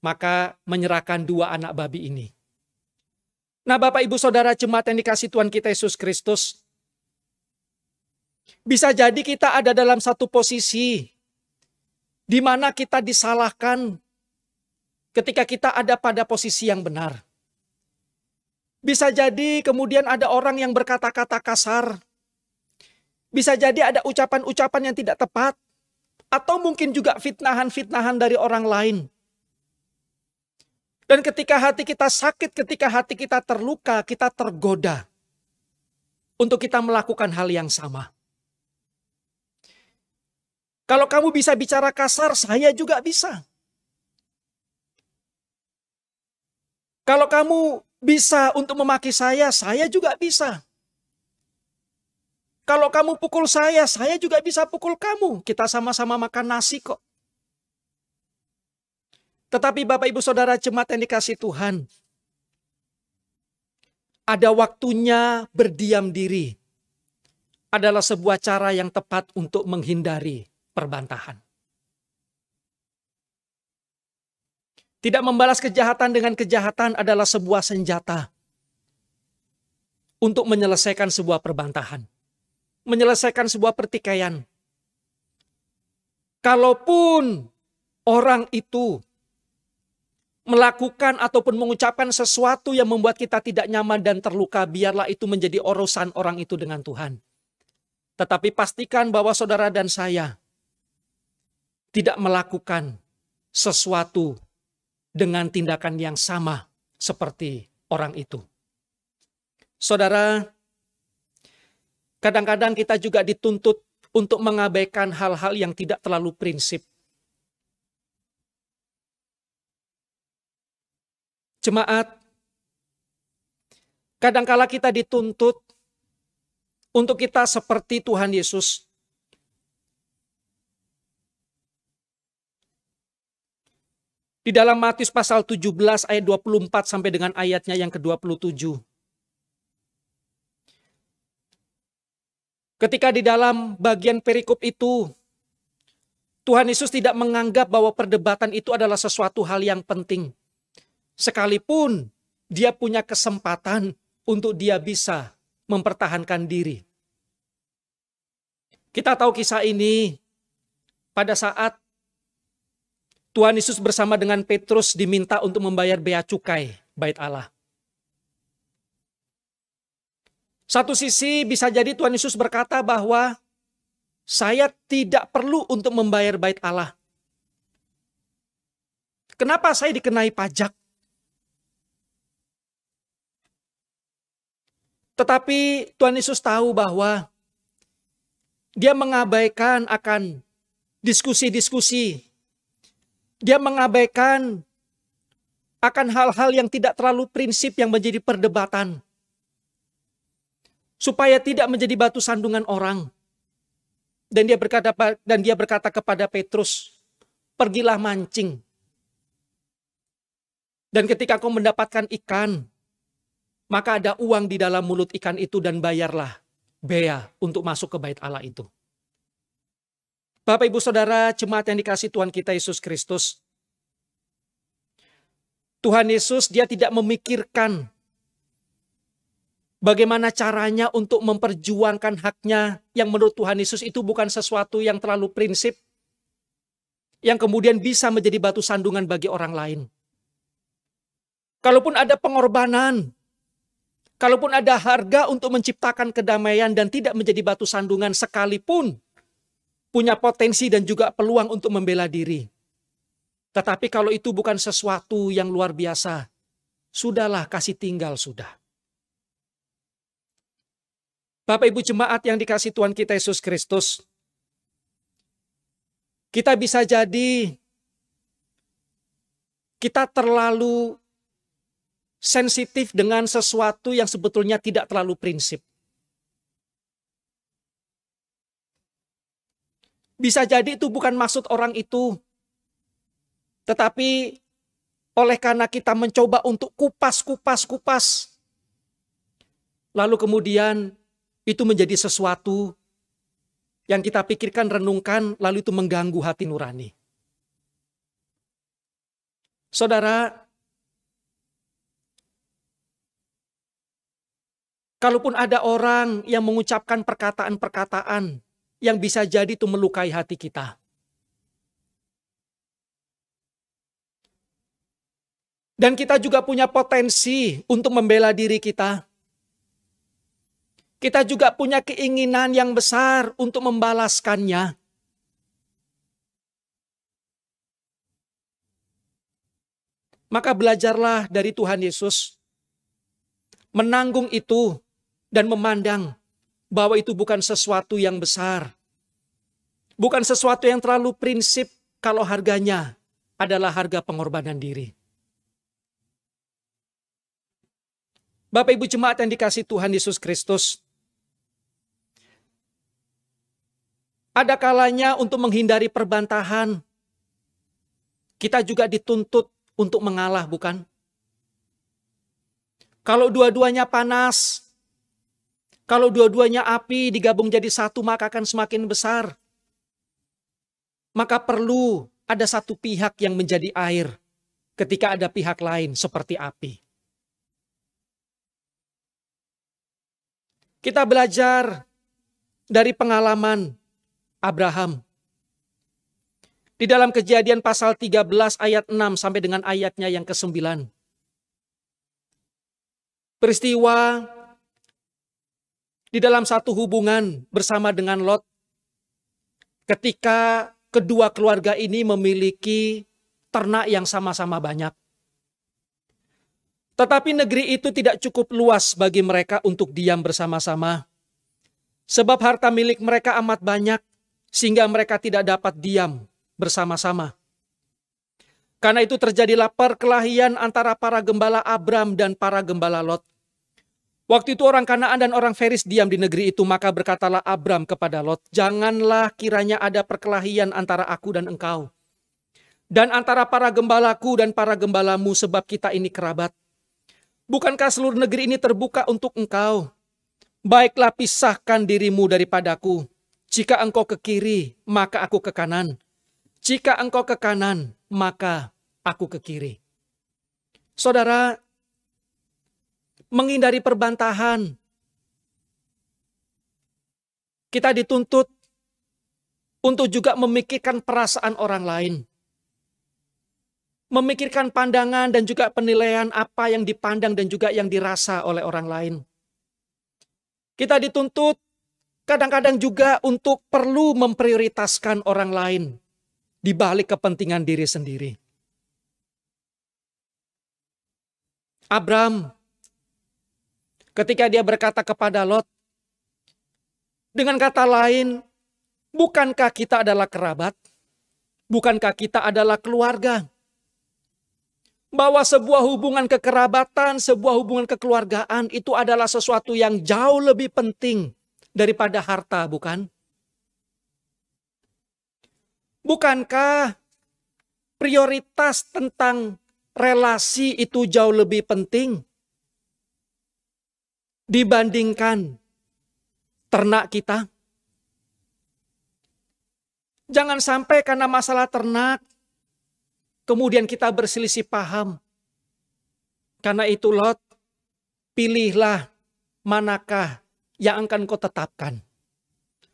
maka menyerahkan 2 anak babi ini. Nah Bapak Ibu Saudara jemaat yang dikasihi Tuhan kita Yesus Kristus. Bisa jadi kita ada dalam satu posisi di mana kita disalahkan ketika kita ada pada posisi yang benar. Bisa jadi kemudian ada orang yang berkata-kata kasar. Bisa jadi ada ucapan-ucapan yang tidak tepat. Atau mungkin juga fitnahan-fitnahan dari orang lain. Dan ketika hati kita sakit, ketika hati kita terluka, kita tergoda untuk kita melakukan hal yang sama. Kalau kamu bisa bicara kasar, saya juga bisa. Kalau kamu bisa untuk memaki saya juga bisa. Kalau kamu pukul saya juga bisa pukul kamu. Kita sama-sama makan nasi kok. Tetapi Bapak Ibu Saudara jemaat yang dikasihi Tuhan, ada waktunya berdiam diri adalah sebuah cara yang tepat untuk menghindari perbantahan. Tidak membalas kejahatan dengan kejahatan adalah sebuah senjata untuk menyelesaikan sebuah perbantahan, menyelesaikan sebuah pertikaian. Kalaupun orang itu melakukan ataupun mengucapkan sesuatu yang membuat kita tidak nyaman dan terluka, biarlah itu menjadi urusan orang itu dengan Tuhan. Tetapi pastikan bahwa saudara dan saya tidak melakukan sesuatu dengan tindakan yang sama seperti orang itu. Saudara, kadang-kadang kita juga dituntut untuk mengabaikan hal-hal yang tidak terlalu prinsip. Jemaat, kadangkala kita dituntut untuk kita seperti Tuhan Yesus. Di dalam Matius pasal 17 ayat 24 sampai dengan ayatnya yang ke-27. Ketika di dalam bagian perikop itu, Tuhan Yesus tidak menganggap bahwa perdebatan itu adalah sesuatu hal yang penting. sekalipun dia punya kesempatan untuk dia bisa mempertahankan diri. Kita tahu kisah ini pada saat Tuhan Yesus bersama dengan Petrus diminta untuk membayar bea cukai bait Allah. Satu sisi bisa jadi Tuhan Yesus berkata bahwa saya tidak perlu untuk membayar bait Allah. Kenapa saya dikenai pajak? Tetapi Tuhan Yesus tahu bahwa dia mengabaikan akan diskusi-diskusi. Dia mengabaikan akan hal-hal yang tidak terlalu prinsip yang menjadi perdebatan. Supaya tidak menjadi batu sandungan orang. Dan dia berkata kepada Petrus, pergilah mancing. Dan ketika kau mendapatkan ikan, maka ada uang di dalam mulut ikan itu dan bayarlah bea untuk masuk ke bait Allah itu. Bapak, Ibu, Saudara, jemaat yang dikasihi Tuhan kita Yesus Kristus. Tuhan Yesus dia tidak memikirkan bagaimana caranya untuk memperjuangkan haknya yang menurut Tuhan Yesus itu bukan sesuatu yang terlalu prinsip, yang kemudian bisa menjadi batu sandungan bagi orang lain. Kalaupun ada pengorbanan, kalaupun ada harga untuk menciptakan kedamaian dan tidak menjadi batu sandungan sekalipun, punya potensi dan juga peluang untuk membela diri. Tetapi kalau itu bukan sesuatu yang luar biasa, sudahlah kasih tinggal sudah. Bapak Ibu jemaat yang dikasihi Tuhan kita Yesus Kristus, kita bisa jadi kita terlalu sensitif dengan sesuatu yang sebetulnya tidak terlalu prinsip. Bisa jadi itu bukan maksud orang itu. Tetapi oleh karena kita mencoba untuk kupas. Lalu kemudian itu menjadi sesuatu yang kita pikirkan, renungkan, lalu itu mengganggu hati nurani. Saudara, kalaupun ada orang yang mengucapkan perkataan-perkataan yang bisa jadi itu melukai hati kita. Dan kita juga punya potensi untuk membela diri kita. Kita juga punya keinginan yang besar untuk membalaskannya. Maka belajarlah dari Tuhan Yesus menanggung itu dan memandang bahwa itu bukan sesuatu yang besar. Bukan sesuatu yang terlalu prinsip kalau harganya adalah harga pengorbanan diri. Bapak Ibu jemaat yang dikasihi Tuhan Yesus Kristus, ada kalanya untuk menghindari perbantahan, kita juga dituntut untuk mengalah, bukan? Kalau dua-duanya panas, kalau dua-duanya api digabung jadi satu maka akan semakin besar. Maka perlu ada satu pihak yang menjadi air ketika ada pihak lain seperti api. Kita belajar dari pengalaman Abraham. Di dalam Kejadian pasal 13 ayat 6 sampai dengan ayatnya yang ke-9. Peristiwa di dalam satu hubungan bersama dengan Lot, ketika kedua keluarga ini memiliki ternak yang sama-sama banyak. Tetapi negeri itu tidak cukup luas bagi mereka untuk diam bersama-sama. Sebab harta milik mereka amat banyak, sehingga mereka tidak dapat diam bersama-sama. Karena itu terjadilah perkelahian antara para gembala Abram dan para gembala Lot. Waktu itu orang Kanaan dan orang Feris diam di negeri itu, maka berkatalah Abram kepada Lot, janganlah kiranya ada perkelahian antara aku dan engkau, dan antara para gembalaku dan para gembalamu, sebab kita ini kerabat. Bukankah seluruh negeri ini terbuka untuk engkau? Baiklah pisahkan dirimu daripadaku. Jika engkau ke kiri, maka aku ke kanan. Jika engkau ke kanan, maka aku ke kiri. Saudara, menghindari perbantahan. Kita dituntut untuk juga memikirkan perasaan orang lain. Memikirkan pandangan dan juga penilaian apa yang dipandang dan juga yang dirasa oleh orang lain. Kita dituntut kadang-kadang juga untuk perlu memprioritaskan orang lain di balik kepentingan diri sendiri. Abram, ketika dia berkata kepada Lot, dengan kata lain, bukankah kita adalah kerabat? Bukankah kita adalah keluarga? Bahwa sebuah hubungan kekerabatan, sebuah hubungan kekeluargaan itu adalah sesuatu yang jauh lebih penting daripada harta, bukan? Bukankah prioritas tentang relasi itu jauh lebih penting dibandingkan ternak kita? Jangan sampai karena masalah ternak, kemudian kita berselisih paham. Karena itu Lot, pilihlah manakah yang akan kau tetapkan.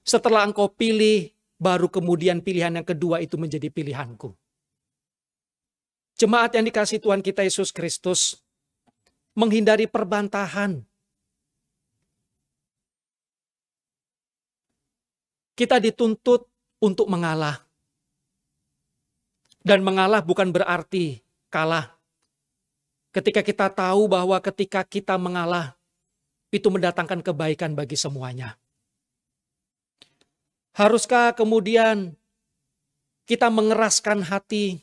Setelah engkau pilih, baru kemudian pilihan yang kedua itu menjadi pilihanku. Jemaat yang dikasihi Tuhan kita Yesus Kristus, menghindari perbantahan. Kita dituntut untuk mengalah. Dan mengalah bukan berarti kalah. Ketika kita tahu bahwa ketika kita mengalah, itu mendatangkan kebaikan bagi semuanya. Haruskah kemudian kita mengeraskan hati,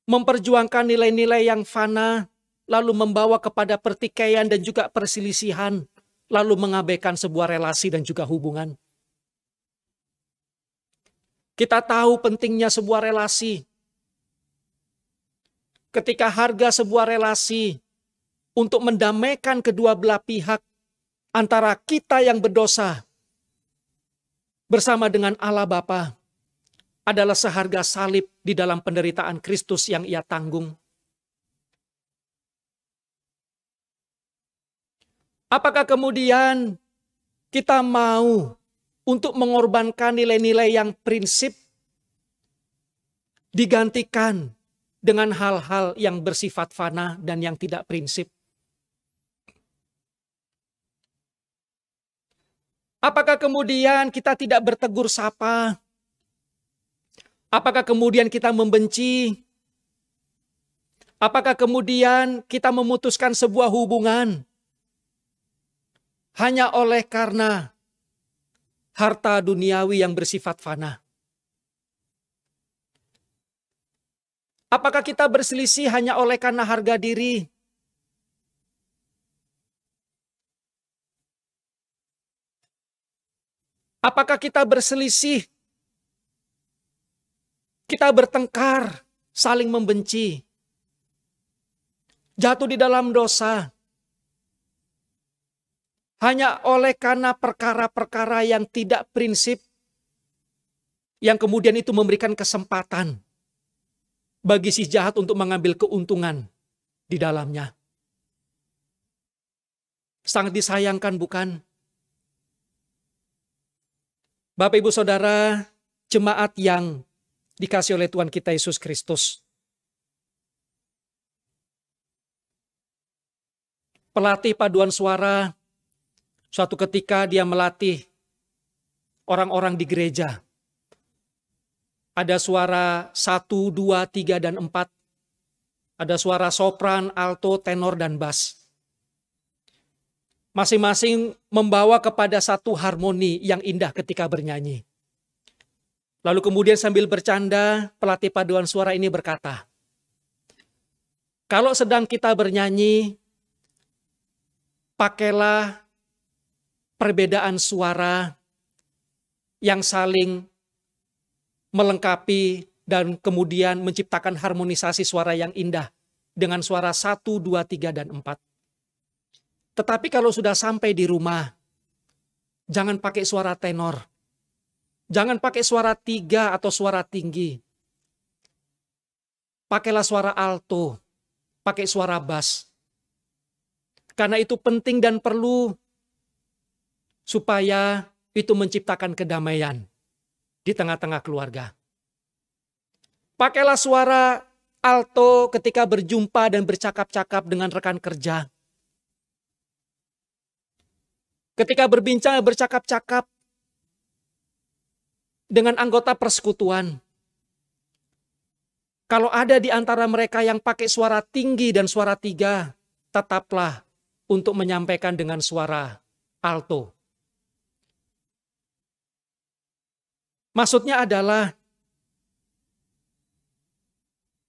memperjuangkan nilai-nilai yang fana, lalu membawa kepada pertikaian dan juga perselisihan, lalu mengabaikan sebuah relasi dan juga hubungan? Kita tahu pentingnya sebuah relasi. Ketika harga sebuah relasi untuk mendamaikan kedua belah pihak antara kita yang berdosa bersama dengan Allah Bapa adalah seharga salib di dalam penderitaan Kristus yang Ia tanggung. Apakah kemudian kita mau untuk mengorbankan nilai-nilai yang prinsip digantikan dengan hal-hal yang bersifat fana dan yang tidak prinsip? Apakah kemudian kita tidak bertegur sapa? Apakah kemudian kita membenci? Apakah kemudian kita memutuskan sebuah hubungan hanya oleh karena harta duniawi yang bersifat fana? Apakah kita berselisih hanya oleh karena harga diri? Apakah kita berselisih, kita bertengkar, saling membenci, jatuh di dalam dosa, hanya oleh karena perkara-perkara yang tidak prinsip, yang kemudian itu memberikan kesempatan bagi si jahat untuk mengambil keuntungan di dalamnya? Sangat disayangkan, bukan? Bapak, Ibu, Saudara, jemaat yang dikasihi oleh Tuhan kita Yesus Kristus. Pelatih paduan suara suatu ketika dia melatih orang-orang di gereja. Ada suara 1, 2, 3, dan 4. Ada suara sopran, alto, tenor, dan bass. Masing-masing membawa kepada satu harmoni yang indah ketika bernyanyi. Lalu kemudian sambil bercanda, pelatih paduan suara ini berkata, kalau sedang kita bernyanyi, pakailah perbedaan suara yang saling melengkapi dan kemudian menciptakan harmonisasi suara yang indah dengan suara 1, 2, 3, dan 4. Tetapi kalau sudah sampai di rumah, jangan pakai suara tenor. Jangan pakai suara 3 atau suara tinggi. Pakailah suara alto pakai suara bass. Karena itu penting dan perlu supaya itu menciptakan kedamaian di tengah-tengah keluarga. Pakailah suara alto ketika berjumpa dan bercakap-cakap dengan rekan kerja. Ketika berbincang dan bercakap-cakap dengan anggota persekutuan. Kalau ada di antara mereka yang pakai suara tinggi dan suara tiga, tetaplah untuk menyampaikan dengan suara alto. Maksudnya adalah,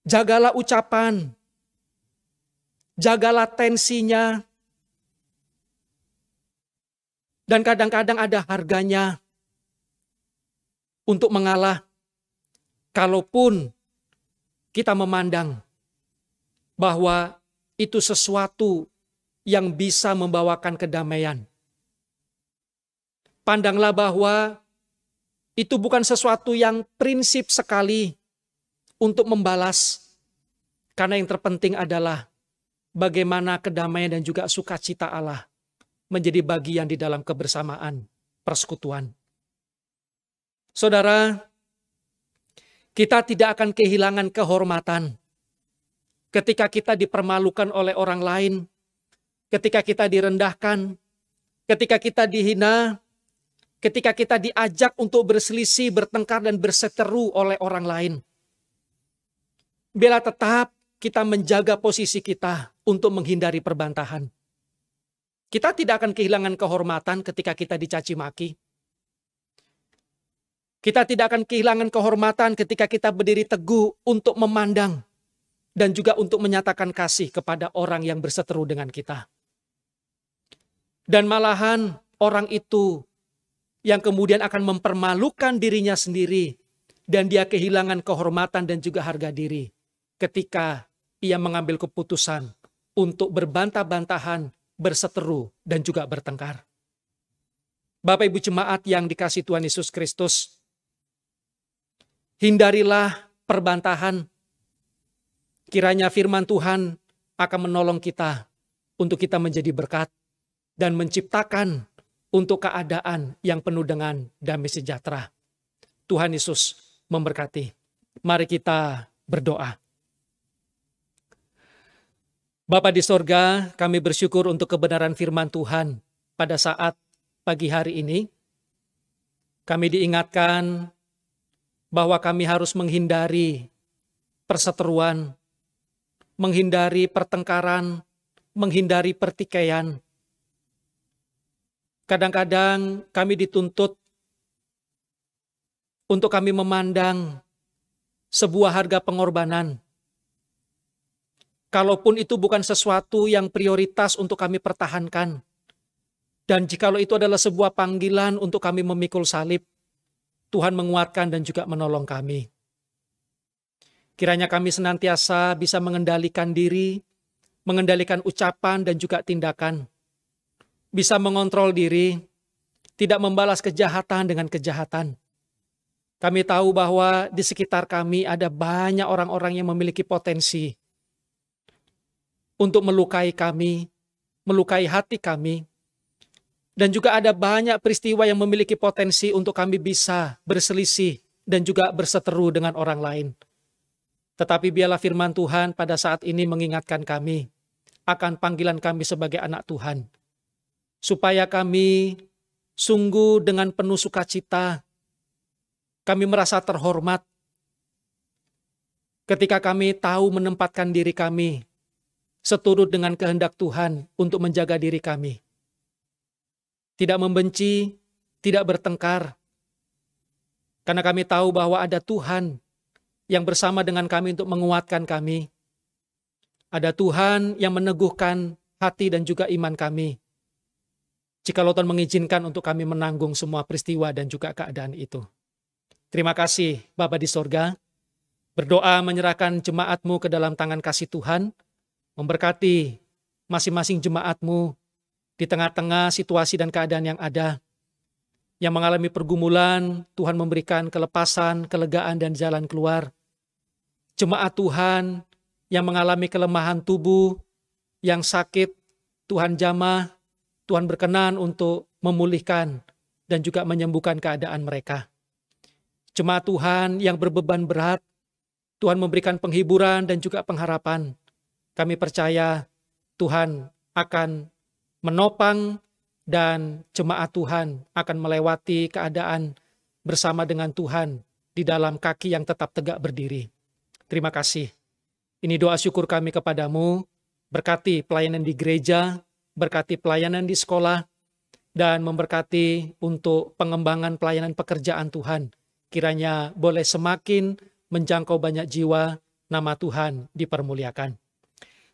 jagalah ucapan, jagalah tensinya, dan kadang-kadang ada harganya untuk mengalah, kalaupun kita memandang bahwa itu sesuatu yang bisa membawakan kedamaian. Pandanglah bahwa itu bukan sesuatu yang prinsip sekali untuk membalas. Karena yang terpenting adalah bagaimana kedamaian dan juga sukacita Allah menjadi bagian di dalam kebersamaan persekutuan. Saudara, kita tidak akan kehilangan kehormatan ketika kita dipermalukan oleh orang lain, ketika kita direndahkan, ketika kita dihina, ketika kita diajak untuk berselisih, bertengkar, dan berseteru oleh orang lain. Bila tetap kita menjaga posisi kita untuk menghindari perbantahan. Kita tidak akan kehilangan kehormatan ketika kita dicaci maki. Kita tidak akan kehilangan kehormatan ketika kita berdiri teguh untuk memandang dan juga untuk menyatakan kasih kepada orang yang berseteru dengan kita. Dan malahan orang itu yang kemudian akan mempermalukan dirinya sendiri dan dia kehilangan kehormatan dan juga harga diri ketika ia mengambil keputusan untuk berbantah-bantahan, berseteru, dan juga bertengkar. Bapak Ibu jemaat yang dikasihi Tuhan Yesus Kristus, hindarilah perbantahan. Kiranya firman Tuhan akan menolong kita untuk kita menjadi berkat dan menciptakan untuk keadaan yang penuh dengan damai sejahtera. Tuhan Yesus memberkati. Mari kita berdoa. Bapa di sorga, kami bersyukur untuk kebenaran firman Tuhan pada saat pagi hari ini. Kami diingatkan bahwa kami harus menghindari perseteruan, menghindari pertengkaran, menghindari pertikaian. Kadang-kadang kami dituntut untuk kami memandang sebuah harga pengorbanan. Kalaupun itu bukan sesuatu yang prioritas untuk kami pertahankan. Dan jikalau itu adalah sebuah panggilan untuk kami memikul salib, Tuhan menguatkan dan juga menolong kami. Kiranya kami senantiasa bisa mengendalikan diri, mengendalikan ucapan dan juga tindakan. Bisa mengontrol diri, tidak membalas kejahatan dengan kejahatan. Kami tahu bahwa di sekitar kami ada banyak orang-orang yang memiliki potensi untuk melukai kami, melukai hati kami. Dan juga ada banyak peristiwa yang memiliki potensi untuk kami bisa berselisih dan juga berseteru dengan orang lain. Tetapi biarlah firman Tuhan pada saat ini mengingatkan kami akan panggilan kami sebagai anak Tuhan. Supaya kami sungguh dengan penuh sukacita, kami merasa terhormat ketika kami tahu menempatkan diri kami seturut dengan kehendak Tuhan untuk menjaga diri kami. Tidak membenci, tidak bertengkar. Karena kami tahu bahwa ada Tuhan yang bersama dengan kami untuk menguatkan kami. Ada Tuhan yang meneguhkan hati dan juga iman kami. Jikalau Tuhan mengizinkan untuk kami menanggung semua peristiwa dan juga keadaan itu. Terima kasih Bapa di sorga. Berdoa menyerahkan jemaat-Mu ke dalam tangan kasih Tuhan. Memberkati masing-masing jemaat-Mu di tengah-tengah situasi dan keadaan yang ada. Yang mengalami pergumulan, Tuhan memberikan kelepasan, kelegaan dan jalan keluar. Jemaat Tuhan yang mengalami kelemahan tubuh, yang sakit, Tuhan jamah, Tuhan berkenan untuk memulihkan dan juga menyembuhkan keadaan mereka. Jemaat Tuhan yang berbeban berat, Tuhan memberikan penghiburan dan juga pengharapan. Kami percaya Tuhan akan menopang dan jemaat Tuhan akan melewati keadaan bersama dengan Tuhan di dalam kaki yang tetap tegak berdiri. Terima kasih. Ini doa syukur kami kepadamu, berkati pelayanan di gereja, berkati pelayanan di sekolah, dan memberkati untuk pengembangan pelayanan pekerjaan Tuhan. Kiranya boleh semakin menjangkau banyak jiwa, nama Tuhan dipermuliakan.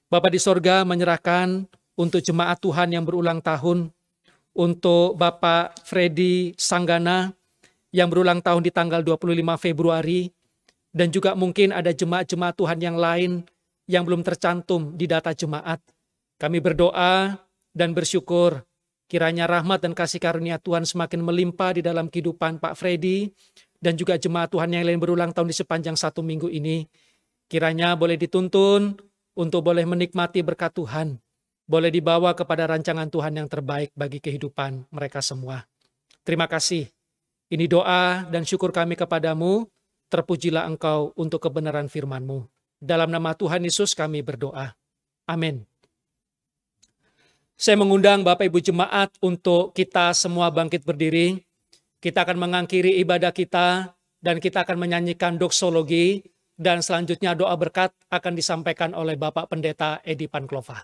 Bapa di sorga menyerahkan untuk jemaat Tuhan yang berulang tahun, untuk Bapak Freddy Sanggana yang berulang tahun di tanggal 25 Februari, dan juga mungkin ada jemaat-jemaat Tuhan yang lain yang belum tercantum di data jemaat. Kami berdoa dan bersyukur kiranya rahmat dan kasih karunia Tuhan semakin melimpah di dalam kehidupan Pak Freddy dan juga jemaat Tuhan yang lain berulang tahun di sepanjang 1 minggu ini. Kiranya boleh dituntun untuk boleh menikmati berkat Tuhan, boleh dibawa kepada rancangan Tuhan yang terbaik bagi kehidupan mereka semua. Terima kasih. Ini doa dan syukur kami kepadamu. Terpujilah Engkau untuk kebenaran firman-Mu. Dalam nama Tuhan Yesus kami berdoa. Amin. Saya mengundang Bapak Ibu Jemaat untuk kita semua bangkit berdiri. Kita akan mengakhiri ibadah kita dan kita akan menyanyikan doksologi dan selanjutnya doa berkat akan disampaikan oleh Bapak Pendeta Edi Panklova.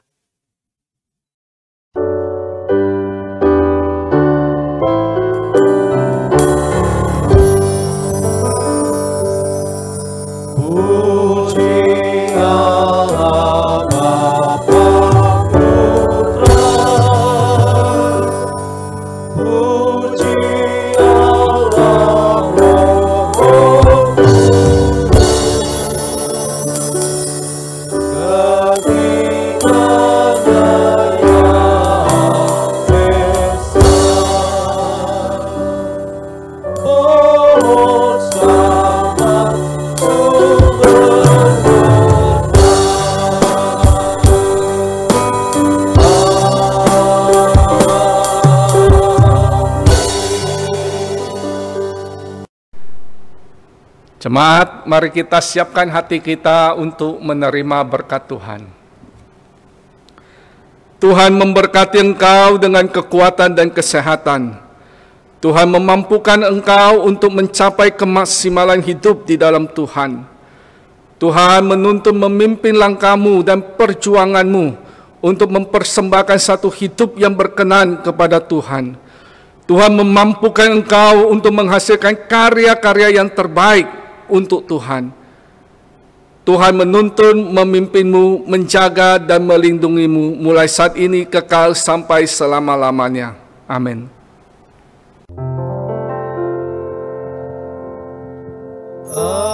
Jemaat, mari kita siapkan hati kita untuk menerima berkat Tuhan. Tuhan memberkati engkau dengan kekuatan dan kesehatan. Tuhan memampukan engkau untuk mencapai kemaksimalan hidup di dalam Tuhan. Tuhan menuntun memimpin langkahmu dan perjuanganmu untuk mempersembahkan satu hidup yang berkenan kepada Tuhan. Tuhan memampukan engkau untuk menghasilkan karya-karya yang terbaik untuk Tuhan. Tuhan menuntun, memimpinmu, menjaga dan melindungimu mulai saat ini kekal sampai selama-lamanya. Amin. Oh